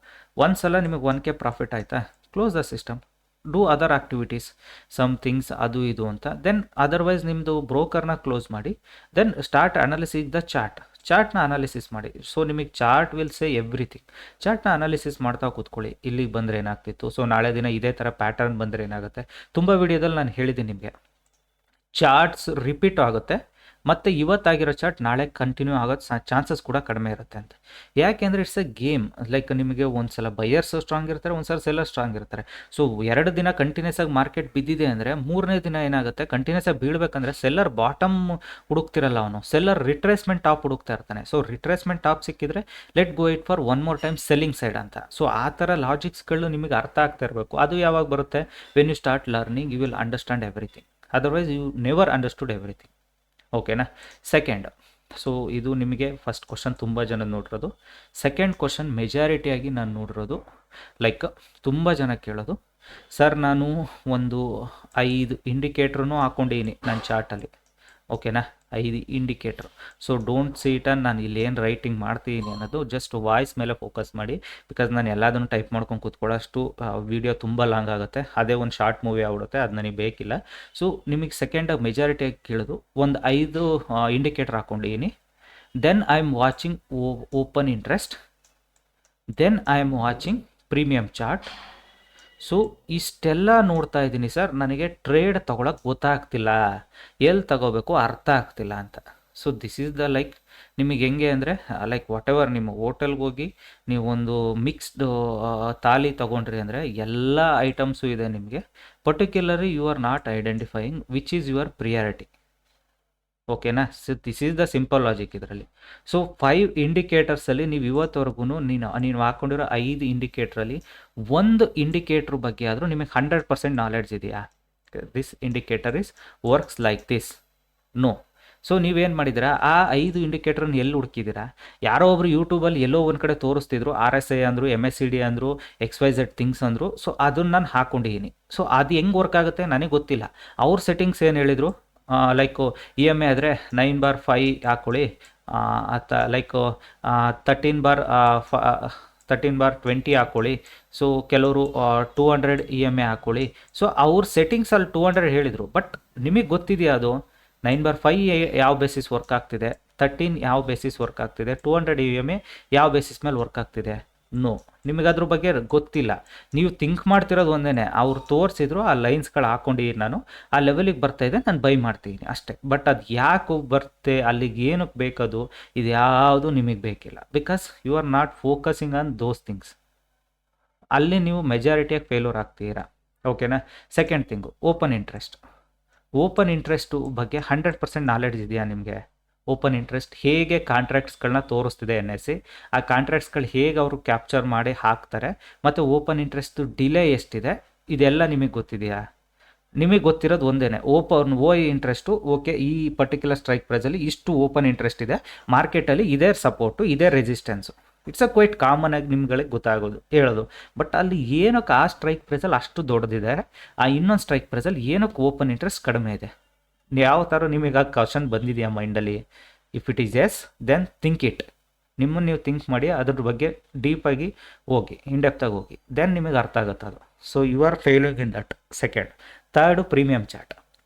ಒಂದು ಸಲ ನಿಮಗೆ 1K ಪ್ರಾಫಿಟ್ ಆಯಿತಾ, close the system, do other activities, some things ಅದು ಇದು ಅಂತ. ದೆನ್ ಅದರ್ವೈಸ್ ನಿಮ್ಮದು ಬ್ರೋಕರ್ನ ಕ್ಲೋಸ್ ಮಾಡಿ, ದೆನ್ ಸ್ಟಾರ್ಟ್ ಅನಾಲಿಸಿಸ್ ದ ಚಾರ್ಟ್ನ ಅನಾಲಿಸಿಸ್ ಮಾಡಿ. ಸೊ ನಿಮಗೆ ಚಾರ್ಟ್ ವಿಲ್ ಸೇ ಎವ್ರಿಥಿಂಗ್. ಚಾರ್ಟ್ನ ಅನಾಲಿಸಿಸ್ ಮಾಡ್ತಾ ಕೂತ್ಕೊಳ್ಳಿ, ಇಲ್ಲಿಗೆ ಬಂದರೆ ಏನಾಗ್ತಿತ್ತು, ಸೊ ನಾಳೆ ದಿನ ಇದೇ ಥರ ಪ್ಯಾಟರ್ನ್ ಬಂದರೆ ಏನಾಗುತ್ತೆ. ತುಂಬ ವಿಡಿಯೋದಲ್ಲಿ ನಾನು ಹೇಳಿದ್ದೀನಿ ನಿಮಗೆ, ಚಾರ್ಟ್ಸ್ ರಿಪೀಟ್ ಆಗುತ್ತೆ, ಮತ್ತು ಇವತ್ತಾಗಿರೋ ಚಾರ್ಟ್ ನಾಳೆ ಕಂಟಿನ್ಯೂ ಆಗೋದು ಚಾನ್ಸಸ್ ಕೂಡ ಕಡಿಮೆ ಇರುತ್ತೆ ಅಂತ. ಯಾಕೆಂದರೆ ಇಟ್ಸ್ ಎ ಗೇಮ್. ಲೈಕ್ ನಿಮಗೆ ಒಂದು ಸಲ ಬೈಯರ್ಸ್ ಸ್ಟ್ರಾಂಗ್ ಇರ್ತಾರೆ, ಒಂದು ಸಲ ಸೆಲ್ಲರ್ ಸ್ಟ್ರಾಂಗ್ ಇರ್ತಾರೆ. ಸೊ 2 ದಿನ ಕಂಟಿನ್ಯೂಸ್ ಆಗಿ ಮಾರ್ಕೆಟ್ ಬಿದ್ದಿದೆ ಅಂದರೆ 3ನೇ ದಿನ ಏನಾಗುತ್ತೆ, ಕಂಟಿನ್ಯೂಸ್ ಆಗಿ ಬೀಳಬೇಕಂದ್ರೆ ಸೆಲ್ಲರ್ ಬಾಟಮ್ ಹುಡುಕ್ತಿರಲ್ಲ, ಅವನು ಸೆಲ್ಲರ್ ರಿಟ್ರೇಸ್ಮೆಂಟ್ ಟಾಪ್ ಹುಡುಕ್ತಾ ಇರ್ತಾನೆ. ಸೊ ರಿಟ್ರೇಸ್ಮೆಂಟ್ ಟಾಪ್ ಸಿಕ್ಕಿದ್ರೆ let go it for 1 more time selling side ಅಂತ. ಸೊ ಆ ಥರ ಲಾಜಿಕ್ಸ್ಗಳು ನಿಮಗೆ ಅರ್ಥ ಆಗ್ತಾ ಇರಬೇಕು. ಅದು ಯಾವಾಗ ಬರುತ್ತೆ, when you start learning you will understand everything, otherwise you never understood everything. ಓಕೆನಾ. ಸೆಕೆಂಡ್, ಸೊ ಇದು ನಿಮಗೆ ಫಸ್ಟ್ ಕ್ವಶನ್ ತುಂಬ ಜನ ನೋಡಿರೋದು. ಸೆಕೆಂಡ್ ಕ್ವಶನ್ ಮೆಜಾರಿಟಿಯಾಗಿ ನಾನು ನೋಡಿರೋದು, ಲೈಕ್ ತುಂಬ ಜನ ಕೇಳೋದು, ಸರ್ ನಾನು ಒಂದು 5 ಇಂಡಿಕೇಟ್ರೂ ಹಾಕ್ಕೊಂಡಿದ್ದೀನಿ ನನ್ನ ಚಾರ್ಟಲ್ಲಿ. ಓಕೆನಾ, 5 indicator. So don't see it ನಾನು ಇಲ್ಲಿ ಏನು ರೈಟಿಂಗ್ ಮಾಡ್ತೀನಿ ಅನ್ನೋದು ಜಸ್ಟ್ ವಾಯ್ಸ್ ಮೇಲೆ ಫೋಕಸ್ ಮಾಡಿ. ಬಿಕಾಸ್ ನಾನು ಎಲ್ಲದನ್ನು ಟೈಪ್ ಮಾಡ್ಕೊಂಡು ಕೂತ್ಕೊಳ್ಳೋಷ್ಟು ವೀಡಿಯೋ ತುಂಬ ಲಾಂಗ್ ಆಗುತ್ತೆ, ಅದೇ ಒಂದು ಶಾರ್ಟ್ ಮೂವಿ ಆಗ್ಬಿಡುತ್ತೆ, ಅದು ನನಗೆ ಬೇಕಿಲ್ಲ. ಸೊ ನಿಮಗೆ ಸೆಕೆಂಡಾಗಿ ಮೆಜಾರಿಟಿಯಾಗಿ ಕೇಳೋದು ಒಂದು 5 ಇಂಡಿಕೇಟರ್ ಹಾಕ್ಕೊಂಡಿದ್ದೀನಿ. Then I am watching open interest, then I am watching premium chart. So ಇಷ್ಟೆಲ್ಲ ನೋಡ್ತಾ ಇದ್ದೀನಿ ಸರ್, ನನಗೆ ಟ್ರೇಡ್ ತೊಗೊಳಕ್ಕೆ ಗೊತ್ತಾಗ್ತಿಲ್ಲ, ಎಲ್ಲಿ ತಗೋಬೇಕು ಅರ್ಥ ಆಗ್ತಿಲ್ಲ ಅಂತ. So this is the like ನಿಮಗೆ ಹೆಂಗೆ ಅಂದರೆ ಲೈಕ್ ವಾಟ್ ಎವರ್ ನಿಮ್ಮ ಹೋಟೆಲ್ಗೆ ಹೋಗಿ ನೀವು ಒಂದು ಮಿಕ್ಸ್ಡ್ ಥಾಲಿ ತೊಗೊಂಡ್ರಿ ಅಂದರೆ ಎಲ್ಲ ಐಟಮ್ಸು ಇದೆ ನಿಮಗೆ, particularly you are not identifying which is your priority. ಓಕೆನಾ, so this is the simple logic ಇದರಲ್ಲಿ. ಸೊ 5 ಇಂಡಿಕೇಟರ್ಸಲ್ಲಿ ನೀವು ಇವತ್ತವರೆಗೂ ನೀನು ಹಾಕ್ಕೊಂಡಿರೋ 5 ಇಂಡಿಕೇಟ್ರಲ್ಲಿ ಒಂದು ಇಂಡಿಕೇಟ್ರ್ ಬಗ್ಗೆ ಆದರೂ ನಿಮಗೆ 100% ನಾಲೆಡ್ಜ್ ಇದೆಯಾ? This indicator is works like this, no. So ನೀವೇನು ಮಾಡಿದ್ದೀರಾ, ಆ 5 ಇಂಡಿಕೇಟ್ರನ್ನ ಎಲ್ಲಿ ಹುಡುಕಿದ್ದೀರಾ? ಯಾರೋ ಒಬ್ರು ಯೂಟ್ಯೂಬಲ್ಲಿ ಎಲ್ಲೋ ಒಂದು ಕಡೆ ತೋರಿಸ್ತಿದ್ರು, RSI ಅಂದರು, MACD ಅಂದರು, XYZ ಥಿಂಗ್ಸ್ ಅಂದರು. ಸೊ ಅದನ್ನು ನಾನು ಹಾಕ್ಕೊಂಡಿದ್ದೀನಿ. ಸೊ ಅದು ಹೆಂಗೆ ವರ್ಕ್ ಆಗುತ್ತೆ ನನಗೆ ಗೊತ್ತಿಲ್ಲ. ಅವ್ರ ಸೆಟ್ಟಿಂಗ್ಸ್ ಏನು ಹೇಳಿದರು, ಲೈಕು EMA ಆದರೆ 9/5 ಹಾಕ್ಕೊಳ್ಳಿ, ಲೈಕು 13/20 ಹಾಕ್ಕೊಳ್ಳಿ. ಸೊ ಕೆಲವರು 200 EMA ಹಾಕ್ಕೊಳ್ಳಿ. ಸೊ ಅವ್ರ ಸೆಟ್ಟಿಂಗ್ಸಲ್ಲಿ 200 ಹೇಳಿದರು, ಬಟ್ ನಿಮಗೆ ಗೊತ್ತಿದೆಯಾ ಅದು 9/5 ಯಾವ ಬೇಸಿಸ್ ವರ್ಕ್ ಆಗ್ತಿದೆ, 13 ಯಾವ ಬೇಸಿಸ್ ವರ್ಕ್ ಆಗ್ತಿದೆ, 200 EMA ಯಾವ ಬೇಸಿಸ್ ಮೇಲೆ ವರ್ಕ್ ಆಗ್ತಿದೆ? ನೋ, ನಿಮಗೆ ಅದ್ರ ಬಗ್ಗೆ ಗೊತ್ತಿಲ್ಲ. ನೀವು ಥಿಂಕ್ ಮಾಡ್ತಿರೋದು ಒಂದೇ, ಅವ್ರು ತೋರಿಸಿದ್ರು, ಆ ಲೈನ್ಸ್ಗಳು ಹಾಕ್ಕೊಂಡಿದ್ದೀನಿ ನಾನು, ಆ ಲೆವೆಲಿಗೆ ಬರ್ತಾಯಿದೆ, ನಾನು ಬೈ ಮಾಡ್ತೀನಿ ಅಷ್ಟೇ. ಬಟ್ ಅದು ಯಾಕೆ ಬರುತ್ತೆ, ಅಲ್ಲಿಗೆ ಏನಕ್ಕೆ ಬೇಕದು, ಇದು ಯಾವುದು ನಿಮಗೆ ಬೇಕಿಲ್ಲ. Because you are not focusing on those things. ಅಲ್ಲಿ ನೀವು ಮೆಜಾರಿಟಿಯಾಗಿ ಫೇಲ್ಯೂರ್ ಆಗ್ತೀರಾ. ಓಕೆನಾ. Second thing, open interest. Open interest ಬಗ್ಗೆ 100% ನಾಲೆಡ್ಜ್ ಇದೆಯಾ ನಿಮಗೆ? ಓಪನ್ ಇಂಟ್ರೆಸ್ಟ್ ಹೇಗೆ ಕಾಂಟ್ರಾಕ್ಟ್ಸ್ಗಳನ್ನ ತೋರಿಸ್ತಿದೆ NSE, ಆ ಕಾಂಟ್ರಾಕ್ಟ್ಸ್ಗಳು ಹೇಗೆ ಅವರು ಕ್ಯಾಪ್ಚರ್ ಮಾಡಿ ಹಾಕ್ತಾರೆ, ಮತ್ತು ಓಪನ್ ಇಂಟ್ರೆಸ್ಟು ಡಿಲೇ ಎಷ್ಟಿದೆ, ಇದೆಲ್ಲ ನಿಮಗೆ ಗೊತ್ತಿದೆಯಾ? ನಿಮಗೆ ಗೊತ್ತಿರೋದು ಒಂದೇ, ಇಂಟ್ರೆಸ್ಟು ಓಕೆ, ಈ ಪರ್ಟಿಕ್ಯುಲರ್ ಸ್ಟ್ರೈಕ್ ಪ್ರೈಸಲ್ಲಿ ಇಷ್ಟು ಓಪನ್ ಇಂಟ್ರೆಸ್ಟ್ ಇದೆ, ಮಾರ್ಕೆಟಲ್ಲಿ ಇದೇ ಸಪೋರ್ಟು, ಇದೇ ರೆಸಿಸ್ಟೆನ್ಸು. ಇಟ್ಸ್ ಕ್ವೈಟ್ ಕಾಮನ್ ಆಗಿ ನಿಮ್ಗಳಿಗೆ ಗೊತ್ತಾಗೋದು ಹೇಳೋದು. ಬಟ್ ಅಲ್ಲಿ ಏನಕ್ಕೆ ಆ ಸ್ಟ್ರೈಕ್ ಪ್ರೈಸಲ್ಲಿ ಅಷ್ಟು ದೊಡ್ಡದಿದೆ, ಆ ಇನ್ನೊಂದು ಸ್ಟ್ರೈಕ್ ಪ್ರೈಸಲ್ಲಿ ಏನಕ್ಕೆ ಓಪನ್ ಇಂಟ್ರೆಸ್ಟ್ ಕಡಿಮೆ ಇದೆ? ಯಾವ ಥರ ನಿಮಗೆ ಆ ಕ್ವಶನ್ ಬಂದಿದೆಯಾ ಮೈಂಡಲ್ಲಿ? If it is yes, then think it. ನಿಮ್ಮನ್ನು ನೀವು ಥಿಂಕ್ ಮಾಡಿ ಅದ್ರ ಬಗ್ಗೆ ಡೀಪಾಗಿ ಹೋಗಿ, ಇನ್ಡೆಪ್ತಾಗಿ ಹೋಗಿ, ದೆನ್ ನಿಮಗೆ ಅರ್ಥ ಆಗುತ್ತೆ ಅದು. So you are failing in that. Second. Third, premium chart.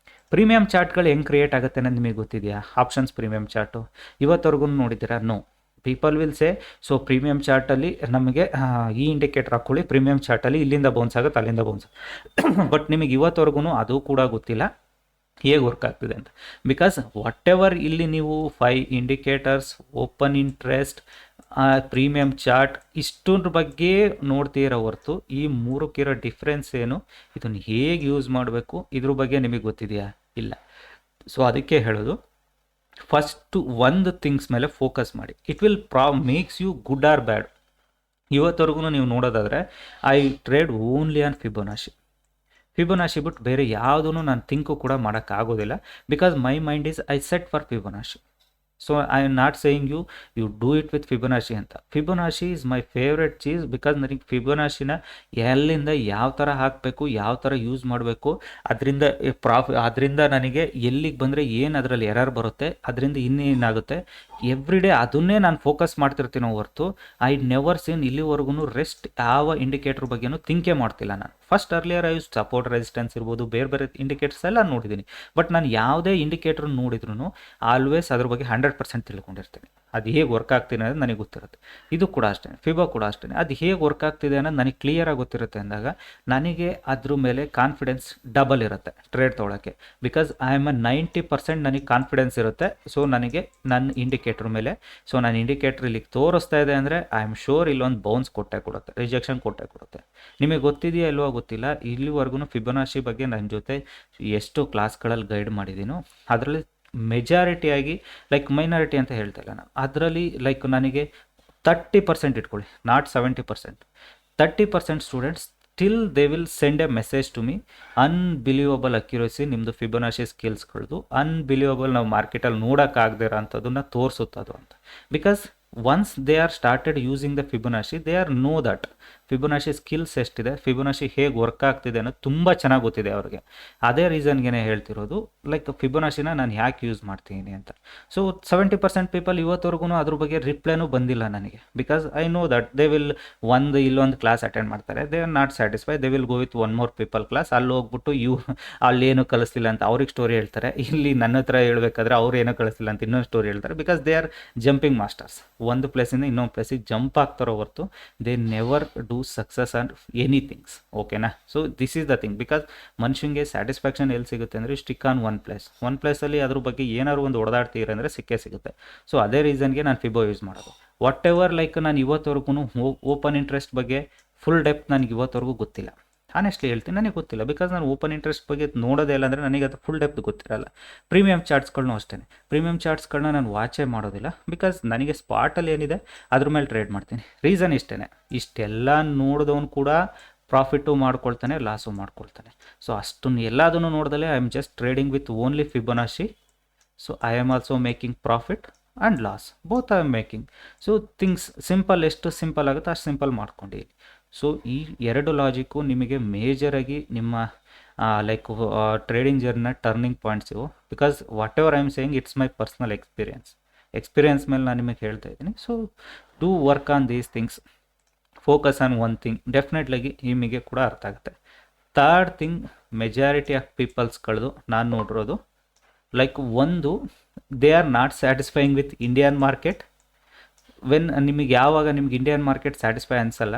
Premium ಚಾರ್ಟ್ಗಳು ಹೆಂಗೆ ಕ್ರಿಯೇಟ್ ಆಗುತ್ತೆ ಅನ್ನೋದು ನಿಮಗೆ ಗೊತ್ತಿದೆಯಾ? ಆಪ್ಷನ್ಸ್ ಪ್ರೀಮಿಯಮ್ ಚಾರ್ಟು ಇವತ್ತವರೆಗೂ ನೋಡಿದ್ದೀರಾ? No. People will say, so premium ಚಾರ್ಟಲ್ಲಿ ನಮಗೆ ಈ ಇಂಡಿಕೇಟರ್ ಹಾಕ್ಕೊಳ್ಳಿ, ಪ್ರೀಮಿಯಮ್ ಚಾರ್ಟಲ್ಲಿ ಇಲ್ಲಿಂದ ಬೌನ್ಸ್ ಆಗುತ್ತೆ, ಅಲ್ಲಿಂದ ಬೌನ್ಸ್. ಬಟ್ ನಿಮಗೆ ಇವತ್ತವರೆಗೂ ಅದು ಕೂಡ ಗೊತ್ತಿಲ್ಲ ಹೇಗೆ ವರ್ಕ್ ಆಗ್ತಿದೆ ಅಂತ. ಬಿಕಾಸ್ ವಾಟ್ ಎವರ್ ಇಲ್ಲಿ ನೀವು 5 indicators, open interest, premium chart, ಇಷ್ಟರ ಬಗ್ಗೆ ನೋಡ್ತೀರೋ ಹೊರತು ಈ ಮೂರಕ್ಕಿರೋ ಡಿಫ್ರೆನ್ಸ್ ಏನು, ಇದನ್ನು ಹೇಗೆ ಯೂಸ್ ಮಾಡಬೇಕು, ಇದ್ರ ಬಗ್ಗೆ ನಿಮಗೆ ಗೊತ್ತಿದೆಯಾ? ಇಲ್ಲ. ಸೊ ಅದಕ್ಕೆ ಹೇಳೋದು, ಫಸ್ಟು ಒಂದು ಥಿಂಗ್ಸ್ ಮೇಲೆ ಫೋಕಸ್ ಮಾಡಿ. It will makes you good or bad. ಇವತ್ತವರೆಗೂ ನೀವು ನೋಡೋದಾದರೆ I trade only on Fibonacci ಬಿಟ್ಟು ಬೇರೆ ಯಾವುದೂ ನಾನು ಥಿಂಕು ಕೂಡ ಮಾಡೋಕ್ಕಾಗೋದಿಲ್ಲ. Because my mind is I set for Fibonacci. So I am not saying you do it with Fibonacci ಅಂತ. Fibonacci is my favourite cheese. Because ನನಗೆ ಫಿಬೋನಾಶಿನ ಎಲ್ಲಿಂದ ಯಾವ ಥರ ಹಾಕಬೇಕು, ಯಾವ ಥರ ಯೂಸ್ ಮಾಡಬೇಕು, ಅದರಿಂದ ನನಗೆ ಎಲ್ಲಿಗೆ ಬಂದರೆ ಏನು ಅದರಲ್ಲಿ ಎರರ್ ಬರುತ್ತೆ, ಅದರಿಂದ ಇನ್ನೇನಾಗುತ್ತೆ, ಎವ್ರಿ ಡೇ ಅದನ್ನೇ ನಾನು ಫೋಕಸ್ ಮಾಡ್ತಿರ್ತೀನೋ ಹೊರತು ಐ ನೆವರ್ ಸೀನ್ ಇಲ್ಲಿವರೆಗೂ ರೆಸ್ಟ್ ಯಾವ ಇಂಡಿಕೇಟರ್ ಬಗ್ಗೆನೂ ಥಿಂಕೇ ಮಾಡ್ತಿಲ್ಲ ನಾನು. First earlier I use support, resistance ಇರ್ಬೋದು, ಬೇರೆ ಬೇರೆ ಇಂಡಿಕೇಟರ್ಸ್ ಎಲ್ಲ ನೋಡಿದ್ದೀನಿ. ಬಟ್ ನಾನು ಯಾವುದೇ ಇಂಡಿಕೇಟರ್ ನೋಡಿದ್ರು ಆಲ್ವೇಸ್ ಅದ್ರ ಬಗ್ಗೆ 100% ತಿಳ್ಕೊಂಡಿರ್ತೀನಿ. ಅದು ಹೇಗೆ ವರ್ಕ್ ಆಗ್ತಿದೆ ಅನ್ನೋದು ನನಗೆ ಗೊತ್ತಿರುತ್ತೆ. ಇದು ಕೂಡ ಅಷ್ಟೇ, ಫಿಬೋ ಕೂಡ ಅಷ್ಟೇ. ಅದು ಹೇಗೆ ವರ್ಕ್ ಆಗ್ತಿದೆ ಅನ್ನೋದು ನನಗೆ ಕ್ಲಿಯರಾಗಿ ಗೊತ್ತಿರುತ್ತೆ ಅಂದಾಗ ನನಗೆ ಅದ್ರ ಮೇಲೆ ಕಾನ್ಫಿಡೆನ್ಸ್ ಡಬಲ್ ಇರುತ್ತೆ ಟ್ರೇಡ್ ತೊಗೊಳಕ್ಕೆ. ಬಿಕಾಸ್ ಐ ಆಮ್ 90% ನನಗೆ ಕಾನ್ಫಿಡೆನ್ಸ್ ಇರುತ್ತೆ. ಸೊ ನನಗೆ ನನ್ನ ಇಂಡಿಕೇಟ್ರ್ ಮೇಲೆ, ಸೊ ನನ್ನ ಇಂಡಿಕೇಟ್ರ್ ಇಲ್ಲಿಗೆ ತೋರಿಸ್ತಾ ಇದೆ ಅಂದರೆ ಐ ಆಮ್ ಶೋರ್ ಇಲ್ಲೊಂದು ಬೌನ್ಸ್ ಕೊಟ್ಟೆ ಕೊಡುತ್ತೆ, ರಿಜೆಕ್ಷನ್ ಕೊಟ್ಟೆ ಕೊಡುತ್ತೆ. ನಿಮಗೆ ಗೊತ್ತಿದೆಯಾ ಇಲ್ವೋ ಗೊತ್ತಿಲ್ಲ, ಇಲ್ಲಿವರೆಗೂ ಫಿಬೋನಾಶಿ ಬಗ್ಗೆ ನನ್ನ ಜೊತೆ ಎಷ್ಟು ಕ್ಲಾಸ್ಗಳಲ್ಲಿ ಗೈಡ್ ಮಾಡಿದ್ದೀನೋ ಅದರಲ್ಲಿ ಮೆಜಾರಿಟಿಯಾಗಿ, ಲೈಕ್ ಮೈನಾರಿಟಿ ಅಂತ ಹೇಳ್ತಾ ಇಲ್ಲ ನಾನು, ಅದರಲ್ಲಿ ಲೈಕ್ ನನಗೆ 30% ಇಟ್ಕೊಳ್ಳಿ, not 70%, 30% students still they will send a message to me, unbelievable accuracy ನಿಮ್ಮದು ಫಿಬೋನಾಶಿ ಸ್ಕಿಲ್ಸ್ಗಳದು, ಅನ್ಬಿಲೀವಬಲ್ ನಾವು ಮಾರ್ಕೆಟಲ್ಲಿ ನೋಡೋಕ್ಕಾಗದೇ ಇರೋ ಅಂಥದ್ದನ್ನು ತೋರಿಸುತ್ತದು ಅಂತ. Because once they are started using the Fibonacci, they are know that Fibonacci skills ಎಷ್ಟಿದೆ, ಫಿಬೊನಾಚಿ ಹೇಗೆ ವರ್ಕ್ ಆಗ್ತಿದೆ ಅನ್ನೋದು ತುಂಬ ಚೆನ್ನಾಗಿ ಗೊತ್ತಿದೆ ಅವ್ರಿಗೆ. ಅದೇ ರೀಸನ್ಗೆ ಹೇಳ್ತಿರೋದು, ಲೈಕ್ ಫಿಬೊನಾಚಿನ ನಾನು ಯಾಕೆ ಯೂಸ್ ಮಾಡ್ತೀನಿ ಅಂತ. ಸೊ 70% ಪೀಪಲ್ ಇವತ್ತವರೆಗೂ ಅದ್ರ ಬಗ್ಗೆ ರಿಪ್ಲೈನೂ ಬಂದಿಲ್ಲ ನನಗೆ, because I know that they will ಇಲ್ಲೊಂದು ಕ್ಲಾಸ್ ಅಟೆಂಡ್ ಮಾಡ್ತಾರೆ, they are not satisfy, they will go with one more people class, ಅಲ್ಲಿ ಹೋಗ್ಬಿಟ್ಟು ಅಲ್ಲಿ ಏನು ಕಲಿಸ್ತಿಲ್ಲ ಅಂತ ಅವ್ರಿಗೆ ಸ್ಟೋರಿ ಹೇಳ್ತಾರೆ, ಇಲ್ಲಿ ನನ್ನ ಹತ್ರ ಹೇಳ್ಬೇಕಾದ್ರೆ ಅವ್ರು ಏನೋ ಕಳಿಸ್ತಿಲ್ಲ ಅಂತ ಇನ್ನೊಂದು ಸ್ಟೋರಿ ಹೇಳ್ತಾರೆ. Because they are jumping masters, ಒಂದು ಪ್ಲೇಸಿಂದ ಇನ್ನೊಂದು ಪ್ಲೇಸಿಗೆ ಜಂಪ್ ಆಗ್ತಾರೋ ಹೊರತು they never do success on anythings. ಓಕೆನಾ. So this is the thing. Because ಮನುಷ್ಯಂಗೆ ಸ್ಯಾಟಿಸ್ಫ್ಯಾಕ್ಷನ್ ಎಲ್ಲಿ ಸಿಗುತ್ತೆ ಅಂದರೆ ಸ್ಟಿಕ್ ಆನ್ ಒನ್ ಪ್ಲೇಸಲ್ಲಿ ಅದ್ರ ಬಗ್ಗೆ ಏನಾದ್ರು ಒಂದು ಹೊಡೆದಾಡ್ತೀರ ಅಂದರೆ ಸಿಕ್ಕೇ ಸಿಗುತ್ತೆ. ಸೊ ಅದೇ ರೀಸನ್ಗೆ ನಾನು ಫಿಬೋ ಯೂಸ್ ಮಾಡೋದು. ವಾಟ್ ಎವರ್ ಲೈಕ್ ನಾನು ಇವತ್ತವರೆಗೂ ಓಪನ್ ಇಂಟ್ರೆಸ್ಟ್ ಬಗ್ಗೆ ಫುಲ್ ಡೆಪ್ತ್ ನನಗೆ ಇವತ್ತವರೆಗೂ ಗೊತ್ತಿಲ್ಲ. ಆನೆಸ್ಟ್ಲಿ ಹೇಳ್ತೀನಿ, ನನಗೆ ಗೊತ್ತಿಲ್ಲ. ಬಿಕಾಸ್ ನಾನು ಓಪನ್ ಇಂಟ್ರೆಸ್ಟ್ ಬಗ್ಗೆ ನೋಡೋದೇ ಇಲ್ಲ ಅಂದರೆ ನನಗೆ ಅದು ಫುಲ್ ಡೆಪ್ತ್ ಗೊತ್ತಿರಲ್ಲ. ಪ್ರೀಮಿಯಂ ಚಾರ್ಟ್ಸ್ಗಳನ್ನೂ ಅಷ್ಟೇ, ಪ್ರೀಮಿಯಂ ಚಾರ್ಟ್ಸ್ಗಳನ್ನ ನಾನು ವಾಚೇ ಮಾಡೋದಿಲ್ಲ. ಬಿಕಾಸ್ ನನಗೆ ಸ್ಪಾಟಲ್ಲಿ ಏನಿದೆ ಅದ್ರ ಮೇಲೆ ಟ್ರೇಡ್ ಮಾಡ್ತೀನಿ. ರೀಸನ್ ಇಷ್ಟೇ, ಇಷ್ಟೆಲ್ಲ ನೋಡಿದವನು ಕೂಡ ಪ್ರಾಫಿಟು ಮಾಡ್ಕೊಳ್ತಾನೆ, ಲಾಸು ಮಾಡ್ಕೊಳ್ತಾನೆ. ಸೊ ಅಷ್ಟನ್ನು ಎಲ್ಲದನ್ನು ನೋಡಿದಲೇ I am just trading with only Fibonacci. So I am also making profit and loss, both I am making. So things simple, ಎಷ್ಟು ಸಿಂಪಲ್ ಆಗುತ್ತೆ ಅಷ್ಟು ಸಿಂಪಲ್ ಮಾಡ್ಕೊಂಡಿದ್ದೀನಿ. ಸೊ ಈ ಎರಡು ಲಾಜಿಕ್ಕು ನಿಮಗೆ ಮೇಜರಾಗಿ ನಿಮ್ಮ ಲೈಕ್ ಟ್ರೇಡಿಂಗ್ ಜರ್ನಿನ ಟರ್ನಿಂಗ್ ಪಾಯಿಂಟ್ಸ್ ಇವು. Because whatever I am saying it's my personal experience ಮೇಲೆ ನಾನು ನಿಮಗೆ ಹೇಳ್ತಾ ಇದ್ದೀನಿ. So do work on these things, focus on one thing, ಡೆಫಿನೆಟ್ಲಾಗಿ ನಿಮಗೆ ಕೂಡ ಅರ್ಥ ಆಗುತ್ತೆ. ಥರ್ಡ್ ಥಿಂಗ್, ಮೆಜಾರಿಟಿ ಆಫ್ ಪೀಪಲ್ಸ್ಗಳದು ನಾನು ನೋಡಿರೋದು ಲೈಕ್ ಒಂದು, they are not satisfying with Indian market. ನಿಮಗೆ ಯಾವಾಗ ನಿಮ್ಗೆ ಇಂಡಿಯನ್ ಮಾರ್ಕೆಟ್ ಸ್ಯಾಟಿಸ್ಫೈ ಅನಿಸಲ್ಲ,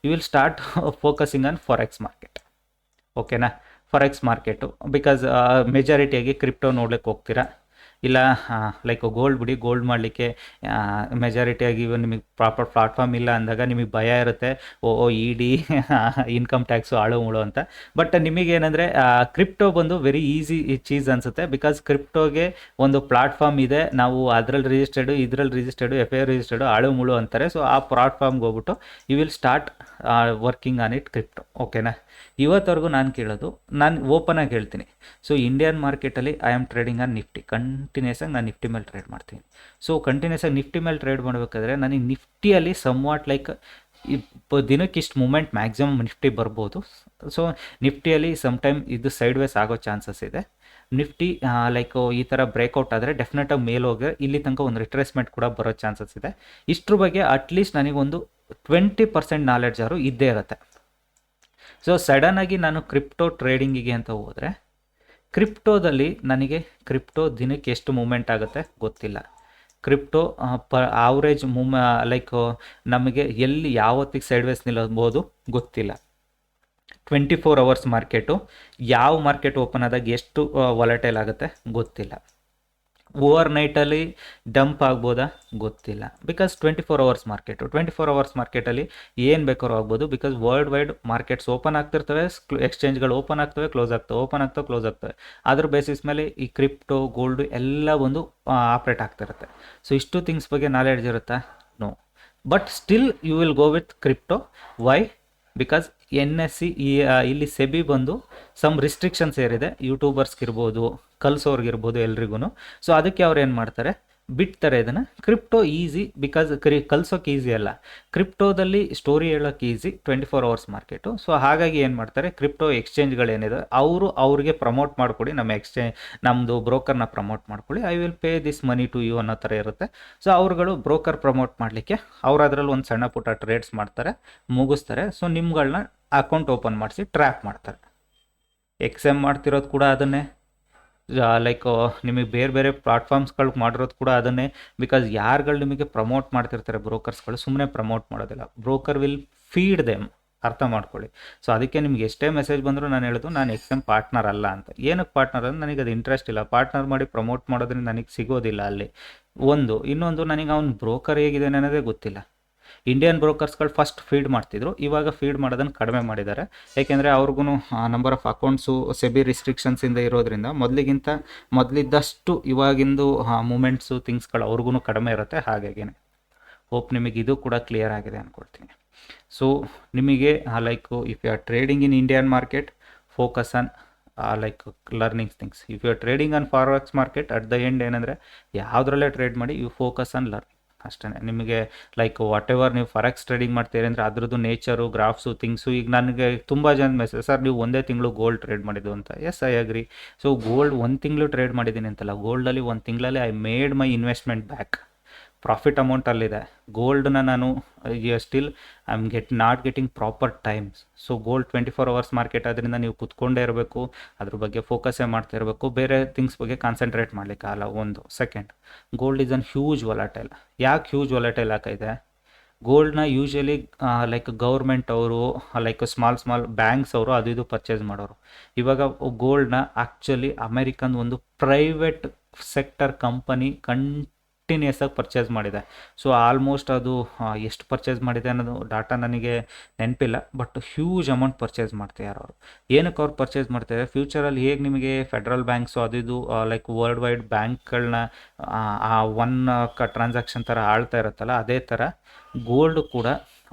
you will start focusing on forex market. ಓಕೆನಾ. ಫಾರೆಕ್ಸ್ ಮಾರ್ಕೆಟು ಬಿಕಾಸ್ ಮೆಜಾರಿಟಿಯಾಗಿ ಕ್ರಿಪ್ಟೋ ನೋಡ್ಲಿಕ್ಕೆ ಹೋಗ್ತೀರಾ, ಇಲ್ಲ ಲೈಕ್ ಗೋಲ್ಡ್ ಬಿಡಿ, ಗೋಲ್ಡ್ ಮಾಡಲಿಕ್ಕೆ ಮೆಜಾರಿಟಿಯಾಗಿ ನಿಮಗೆ ಪ್ರಾಪರ್ ಪ್ಲಾಟ್ಫಾರ್ಮ್ ಇಲ್ಲ ಅಂದಾಗ ನಿಮಗೆ ಭಯ ಇರುತ್ತೆ, ಇಡಿ ಇನ್ಕಮ್ ಟ್ಯಾಕ್ಸು ಆಳು ಮುಳು ಅಂತ. ಬಟ್ ನಿಮಗೇನೆಂದರೆ ಕ್ರಿಪ್ಟೋ ಬಂದು ವೆರಿ ಈಸಿ ಚೀಸ್ ಅನಿಸುತ್ತೆ. ಬಿಕಾಸ್ ಕ್ರಿಪ್ಟೋಗೆ ಒಂದು ಪ್ಲಾಟ್ಫಾರ್ಮ್ ಇದೆ, ನಾವು ಅದರಲ್ಲಿ ರಿಜಿಸ್ಟರ್ಡು, ಇದರಲ್ಲಿ ರಿಜಿಸ್ಟರ್ಡು, FII ರಿಜಿಸ್ಟರ್ಡು, ಆಳು ಮುಳು ಅಂತಾರೆ. ಸೊ ಆ ಪ್ಲಾಟ್ಫಾರ್ಮ್ಗೆ ಹೋಗ್ಬಿಟ್ಟು you will start working on it crypto. ಓಕೆನಾ. ಇವತ್ತವರೆಗೂ ನಾನು ಕೇಳೋದು, ನಾನು ಓಪನಾಗಿ ಹೇಳ್ತೀನಿ. ಸೊ ಇಂಡಿಯನ್ ಮಾರ್ಕೆಟಲ್ಲಿ I am trading on Nifty, continues ಆಗಿ ನಾನು ನಿಫ್ಟಿ ಮೇಲೆ ಟ್ರೇಡ್ ಮಾಡ್ತೀನಿ. ಸೊ ಕಂಟಿನ್ಯೂಸ್ ಆಗಿ ನಿಫ್ಟಿ ಮೇಲೆ ಟ್ರೇಡ್ ಮಾಡಬೇಕಾದ್ರೆ ನನಗೆ ನಿಫ್ಟಿಯಲ್ಲಿ ಸಮ್ವಾಟ್ ಲೈಕ್ ದಿನಕ್ಕೆ ಇಷ್ಟು ಮೂಮೆಂಟ್ ಮ್ಯಾಕ್ಸಿಮಮ್ ನಿಫ್ಟಿ ಬರ್ಬೋದು. ಸೊ ನಿಫ್ಟಿಯಲ್ಲಿ ಸಮ್ಟೈಮ್ ಇದು ಸೈಡ್ ವೇಸ್ ಆಗೋ ಚಾನ್ಸಸ್ ಇದೆ. ನಿಫ್ಟಿ ಲೈಕ್ ಈ ಥರ ಬ್ರೇಕೌಟ್ ಆದರೆ ಡೆಫಿನೆಟಾಗಿ ಮೇಲೆ ಹೋಗಿ ಇಲ್ಲಿ ತನಕ ಒಂದು ರಿಟ್ರೇಸ್ಮೆಂಟ್ ಕೂಡ ಬರೋ ಚಾನ್ಸಸ್ ಇದೆ. ಇಷ್ಟ್ರ ಬಗ್ಗೆ ಅಟ್ಲೀಸ್ಟ್ ನನಗೊಂದು 20% ನಾಲೆಡ್ಜ್ ಆದರೂ ಇದ್ದೇ ಇರುತ್ತೆ. ಸೊ ಸಡನ್ನಾಗಿ ನಾನು ಕ್ರಿಪ್ಟೋ ಟ್ರೇಡಿಂಗಿಗೆ ಅಂತ ಹೋದರೆ, ಕ್ರಿಪ್ಟೋದಲ್ಲಿ ನನಗೆ ಕ್ರಿಪ್ಟೋ ದಿನಕ್ಕೆ ಎಷ್ಟು ಮೂಮೆಂಟ್ ಆಗುತ್ತೆ ಗೊತ್ತಿಲ್ಲ. ಕ್ರಿಪ್ಟೋ ಆವ್ರೇಜ್ ಲೈಕ್ ನಮಗೆ ಎಲ್ಲಿ ಯಾವತ್ತಿಗೆ ಸೈಡ್ ವೇಸ್ ನಿಲ್ಲಬಹುದು ಗೊತ್ತಿಲ್ಲ. 24 hours ಮಾರ್ಕೆಟು, ಯಾವ ಮಾರ್ಕೆಟ್ ಓಪನ್ ಆದಾಗ ಎಷ್ಟು ವಾಲಟೈಲ್ ಆಗುತ್ತೆ ಗೊತ್ತಿಲ್ಲ. ಓವರ್ ನೈಟಲ್ಲಿ ಡಂಪ್ ಆಗ್ಬೋದಾ ಗೊತ್ತಿಲ್ಲ. ಬಿಕಾಸ್ 24 hours ಮಾರ್ಕೆಟು, 24 hours ಮಾರ್ಕೆಟಲ್ಲಿ ಏನು ಬೇಕಾದ್ರೂ ಆಗ್ಬೋದು. Because worldwide markets open ಆಗ್ತಿರ್ತವೆ, ಎಕ್ಸ್ಚೇಂಜ್ಗಳು ಓಪನ್ ಆಗ್ತವೆ, ಕ್ಲೋಸ್ ಆಗ್ತವೆ, ಓಪನ್ ಆಗ್ತವೆ, ಕ್ಲೋಸ್ ಆಗ್ತವೆ. ಅದ್ರ ಬೇಸಿಸ್ ಮೇಲೆ ಈ ಕ್ರಿಪ್ಟೋ, ಗೋಲ್ಡು ಎಲ್ಲ ಒಂದು ಆಪ್ರೇಟ್ ಆಗ್ತಿರುತ್ತೆ. ಸೊ ಇಷ್ಟು ಥಿಂಗ್ಸ್ ಬಗ್ಗೆ ನಾಲೆಡ್ಜ್ ಇರುತ್ತಾ? No. But still you will go with crypto. Why? Because NSE ಇಲ್ಲಿ ಸೆಬಿ ಬಂದು ಸಮ್ ರಿಸ್ಟ್ರಿಕ್ಷನ್ಸ್ ಏರಿದೆ, ಯೂಟ್ಯೂಬರ್ಸ್ಗಿರ್ಬೋದು, ಕಲ್ಸೋರ್ಗಿರ್ಬೋದು, ಎಲ್ರಿಗೂ. ಸೊ ಅದಕ್ಕೆ ಅವ್ರು ಏನು ಮಾಡ್ತಾರೆ, ಬಿಡ್ತಾರೆ ಇದನ್ನು. ಕ್ರಿಪ್ಟೋ ಈಸಿ, ಬಿಕಾಸ್ ಕಲ್ಸೋಕೆ ಈಸಿ ಅಲ್ಲ, ಕ್ರಿಪ್ಟೋದಲ್ಲಿ ಸ್ಟೋರಿ ಹೇಳೋಕ್ಕೆ ಈಸಿ. 24 hours market. ಸೊ ಹಾಗಾಗಿ ಏನು ಮಾಡ್ತಾರೆ, ಕ್ರಿಪ್ಟೋ ಎಕ್ಸ್ಚೇಂಜ್ಗಳೇನಿದೆ ಅವ್ರಿಗೆ ಪ್ರಮೋಟ್ ಮಾಡ್ಕೊಳ್ಳಿ, ನಮ್ಮದು ಬ್ರೋಕರ್ನ ಪ್ರಮೋಟ್ ಮಾಡ್ಕೊಳ್ಳಿ, I will pay this money to you ಅನ್ನೋ ಥರ ಇರುತ್ತೆ. ಸೊ ಅವ್ರುಗಳು ಬ್ರೋಕರ್ ಪ್ರಮೋಟ್ ಮಾಡಲಿಕ್ಕೆ ಅವ್ರು ಅದರಲ್ಲಿ ಒಂದು ಸಣ್ಣ ಪುಟ್ಟ ಟ್ರೇಡ್ಸ್ ಮಾಡ್ತಾರೆ, ಮುಗಿಸ್ತಾರೆ. ಸೊ ನಿಮ್ಗಳನ್ನ ಅಕೌಂಟ್ ಓಪನ್ ಮಾಡಿಸಿ ಟ್ರ್ಯಾಪ್ ಮಾಡ್ತಾರೆ. XM ಮಾಡ್ತಿರೋದು ಕೂಡ ಅದನ್ನೇ, ಲೈಕ್ ನಿಮಗೆ ಬೇರೆ ಬೇರೆ ಪ್ಲಾಟ್ಫಾರ್ಮ್ಸ್ಗಳು ಮಾಡಿರೋದು ಕೂಡ ಅದನ್ನೇ. ಬಿಕಾಸ್ ಯಾರುಗಳು ನಿಮಗೆ ಪ್ರಮೋಟ್ ಮಾಡ್ತಿರ್ತಾರೆ ಬ್ರೋಕರ್ಸ್ಗಳು, ಸುಮ್ಮನೆ ಪ್ರಮೋಟ್ ಮಾಡೋದಿಲ್ಲ. ಬ್ರೋಕರ್ ವಿಲ್ ಫೀಡ್ ದೆಮ್, ಅರ್ಥ ಮಾಡ್ಕೊಳ್ಳಿ. ಸೊ ಅದಕ್ಕೆ ನಿಮ್ಗೆ ಎಷ್ಟೇ ಮೆಸೇಜ್ ಬಂದರೂ ನಾನು ಹೇಳೋದು, ನಾನು XM ಪಾರ್ಟ್ನರ್ ಅಲ್ಲ ಅಂತ. ಏನಕ್ಕೆ ಪಾರ್ಟ್ನರ್ ಅಂದ್ರೆ ನನಗೆ ಅದು ಇಂಟ್ರೆಸ್ಟ್ ಇಲ್ಲ. ಪಾರ್ಟ್ನರ್ ಮಾಡಿ ಪ್ರಮೋಟ್ ಮಾಡೋದ್ರಿಂದ ನನಗೆ ಸಿಗೋದಿಲ್ಲ ಅಲ್ಲಿ ಇನ್ನೊಂದು ನನಗೆ ಅವ್ನು ಬ್ರೋಕರ್ ಹೇಗಿದೆ ಅನ್ನೋದೇ ಗೊತ್ತಿಲ್ಲ. ಇಂಡಿಯನ್ ಬ್ರೋಕರ್ಸ್ಗಳು ಫಸ್ಟ್ ಫೀಡ್ ಮಾಡ್ತಿದ್ರು, ಇವಾಗ ಫೀಡ್ ಮಾಡೋದನ್ನು ಕಡಿಮೆ ಮಾಡಿದ್ದಾರೆ. ಯಾಕೆಂದರೆ ಅವ್ರಿಗೂ ನಂಬರ್ ಆಫ್ ಅಕೌಂಟ್ಸು ಸೆಬಿ ರಿಸ್ಟ್ರಿಕ್ಷನ್ಸಿಂದ ಇರೋದ್ರಿಂದ ಮೊದಲಿದ್ದಷ್ಟು ಇವಾಗಿಂದು ಮೂಮೆಂಟ್ಸು ಥಿಂಗ್ಸ್ಗಳು ಅವ್ರಿಗೂ ಕಡಿಮೆ ಇರುತ್ತೆ. ಹಾಗಾಗಿನೇ ಹೋಪ್ ನಿಮಗೆ ಇದು ಕೂಡ ಕ್ಲಿಯರ್ ಆಗಿದೆ ಅಂದ್ಕೊಳ್ತೀನಿ. ಸೊ ನಿಮಗೆ like if you are trading in Indian market, focus on like learning things. If you are trading on forex market, at the end ಏನಂದರೆ ಯಾವುದ್ರಲ್ಲೇ ಟ್ರೇಡ್ ಮಾಡಿ, ಯು ಫೋಕಸ್ ಆನ್ ಲರ್ನಿಂಗ್. ಅಷ್ಟೇ. ನಿಮಗೆ ಲೈಕ್ ವಾಟ್ ಎವರ್ ನೀವು forex trading ಮಾಡ್ತೀರಿ ಅಂದರೆ ಅದ್ರದ್ದು nature, ಗ್ರಾಫ್ಸು, things. ಈಗ ನನಗೆ ತುಂಬ ಜನ ಮೆಸೇಜ್, ಸರ್ ನೀವು ಒಂದೇ ತಿಂಗಳು ಗೋಲ್ಡ್ ಟ್ರೇಡ್ ಮಾಡಿದ್ದು ಅಂತ. Yes, I agree. So gold ಒಂದು ತಿಂಗಳು ಟ್ರೇಡ್ ಮಾಡಿದ್ದೀನಿ ಅಂತಲ್ಲ, ಗೋಲ್ಡಲ್ಲಿ ಒಂದು ತಿಂಗಳಲ್ಲಿ I made my investment back. Profit amount ಅಲ್ಲಿದೆ. ಗೋಲ್ಡ್ನ ನಾನು still I am not getting proper times. So gold 24 hours market ಆದ್ದರಿಂದ ನೀವು ಕುತ್ಕೊಂಡೇ ಇರಬೇಕು, ಅದ್ರ ಬಗ್ಗೆ ಫೋಕಸ್ಸೇ ಮಾಡ್ತಾ ಇರಬೇಕು, ಬೇರೆ ಥಿಂಗ್ಸ್ ಬಗ್ಗೆ ಕಾನ್ಸಂಟ್ರೇಟ್ ಮಾಡಲಿಕ್ಕೆ ಆಗಲ್ಲ. ಒಂದು second, gold is an huge volatile. ಯಾಕೆ ಹ್ಯೂಜ್ ವಾಲಟೈಲ್ ಆಗಿದೆ? ಗೋಲ್ಡ್ನ ಯೂಶಲಿ ಲೈಕ್ ಗೌರ್ಮೆಂಟ್ ಅವರು, ಲೈಕ್ ಸ್ಮಾಲ್ ಬ್ಯಾಂಕ್ಸ್ ಅವರು ಅದು ಇದು ಪರ್ಚೇಸ್ ಮಾಡೋರು. ಇವಾಗ ಗೋಲ್ಡ್ನ ಆ್ಯಕ್ಚುಲಿ ಅಮೆರಿಕನ್ ಒಂದು ಪ್ರೈವೇಟ್ ಸೆಕ್ಟರ್ ಕಂಪನಿ ಕಂಟಿನ್ಯೂಸ್ ಆಗಿ ಪರ್ಚೇಸ್ ಮಾಡಿದೆ. ಸೊ ಆಲ್ಮೋಸ್ಟ್ ಅದು ಎಷ್ಟು ಪರ್ಚೇಸ್ ಮಾಡಿದೆ ಅನ್ನೋದು ಡಾಟಾ ನನಗೆ ನೆನಪಿಲ್ಲ, ಬಟ್ ಹ್ಯೂಜ್ ಅಮೌಂಟ್ ಪರ್ಚೇಸ್ ಮಾಡ್ತಿದ್ದಾರೆ ಅವರು. ಏನಕ್ಕೆ ಅವ್ರು ಪರ್ಚೇಸ್ ಮಾಡ್ತಾರೆ? ಫ್ಯೂಚರಲ್ಲಿ ಹೇಗೆ ನಿಮಗೆ ಫೆಡ್ರಲ್ ಬ್ಯಾಂಕ್ಸು ಅದು ಇದು ಲೈಕ್ ವರ್ಲ್ಡ್ ವೈಡ್ ಬ್ಯಾಂಕ್ಗಳನ್ನ ಆ ಒನ್ ಟ್ರಾನ್ಸಾಕ್ಷನ್ ಥರ ಆಳ್ತಾ ಇರುತ್ತಲ್ಲ, ಅದೇ ಥರ ಗೋಲ್ಡ್ ಕೂಡ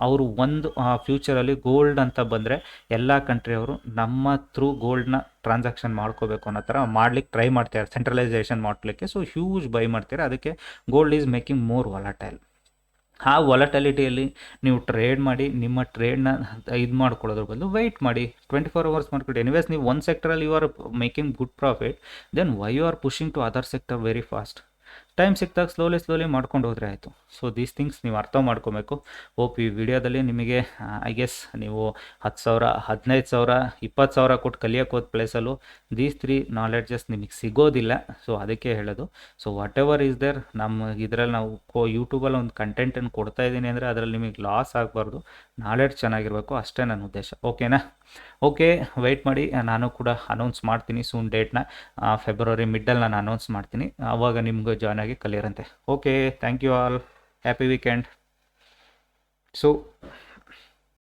ಅವರು ಒಂದು ಫ್ಯೂಚರಲ್ಲಿ ಗೋಲ್ಡ್ ಅಂತ ಬಂದರೆ ಎಲ್ಲ ಕಂಟ್ರಿಯವರು ನಮ್ಮ ಥ್ರೂ ಗೋಲ್ಡ್ನ ಟ್ರಾನ್ಸಾಕ್ಷನ್ ಮಾಡ್ಕೋಬೇಕು ಅನ್ನೋ ಥರ ಮಾಡ್ಲಿಕ್ಕೆ ಟ್ರೈ ಮಾಡ್ತಾರೆ, ಸೆಂಟ್ರಲೈಸೇಷನ್ ಮಾಡಲಿಕ್ಕೆ. ಸೊ ಹ್ಯೂಜ್ ಬೈ ಮಾಡ್ತಾರೆ. ಅದಕ್ಕೆ gold is making more volatile. ಆ ವಾಲಟಲಿಟಿಯಲ್ಲಿ ನೀವು ಟ್ರೇಡ್ ಮಾಡಿ ನಿಮ್ಮ ಟ್ರೇಡ್ನ ಇದು ಮಾಡ್ಕೊಳ್ಳೋದ್ರ ಬದಲು ವೆಯ್ಟ್ ಮಾಡಿ. 24 ಅವರ್ಸ್ ಮಾರ್ಕೆಟ್ ಎನಿವೇಸ್ ನೀವು ಒಂದು ಸೆಕ್ಟರಲ್ಲಿ you are making good profit, then why you are pushing to other sector very fast? Time ಸಿಕ್ಕಿದಾಗ ಸ್ಲೋಲಿ ಮಾಡ್ಕೊಂಡು ಹೋದರೆ ಆಯಿತು. ಸೊ ದೀಸ್ ಥಿಂಗ್ಸ್ ನೀವು ಅರ್ಥ ಮಾಡ್ಕೋಬೇಕು. ಹೋಪ್ ಈ ವಿಡಿಯೋದಲ್ಲಿ ನಿಮಗೆ ಐ ಗೆಸ್ ನೀವು 10,000, 15,000, 20,000 ಕೊಟ್ಟು ಕಲಿಯೋಕೆ ಹೋದ ಪ್ಲೇಸಲ್ಲೂ ದೀಸ್ 3 ನಾಲೆಡ್ಜಸ್ ನಿಮಗೆ ಸಿಗೋದಿಲ್ಲ. ಸೊ ಅದಕ್ಕೆ ಹೇಳೋದು. So whatever is there, ನಮ್ಮ ಇದರಲ್ಲಿ ನಾವು ಯೂಟ್ಯೂಬಲ್ಲಿ ಒಂದು ಕಂಟೆಂಟನ್ನು ಕೊಡ್ತಾ ಇದ್ದೀನಿ ಅಂದರೆ ಅದರಲ್ಲಿ ನಿಮಗೆ ಲಾಸ್ ಆಗಬಾರ್ದು, ನಾಲೆಡ್ಜ್ ಚೆನ್ನಾಗಿರಬೇಕು, ಅಷ್ಟೇ ನನ್ನ ಉದ್ದೇಶ. ಓಕೆನಾ? ಓಕೆ, ವೆಯ್ಟ್ ಮಾಡಿ. ನಾನು ಕೂಡ ಅನೌನ್ಸ್ ಮಾಡ್ತೀನಿ ಸೂನ್ ಡೇಟ್ನ. ಫೆಬ್ರವರಿ ಮಿಡ್ಡಲ್ಲಿ ನಾನು ಅನೌನ್ಸ್ ಮಾಡ್ತೀನಿ, ಆವಾಗ ನಿಮ್ಗೆ ಜಾಯ್ನ್ ಆಗಿ ಕಲಿಯರಂತೆ. Okay, thank you all, happy weekend. So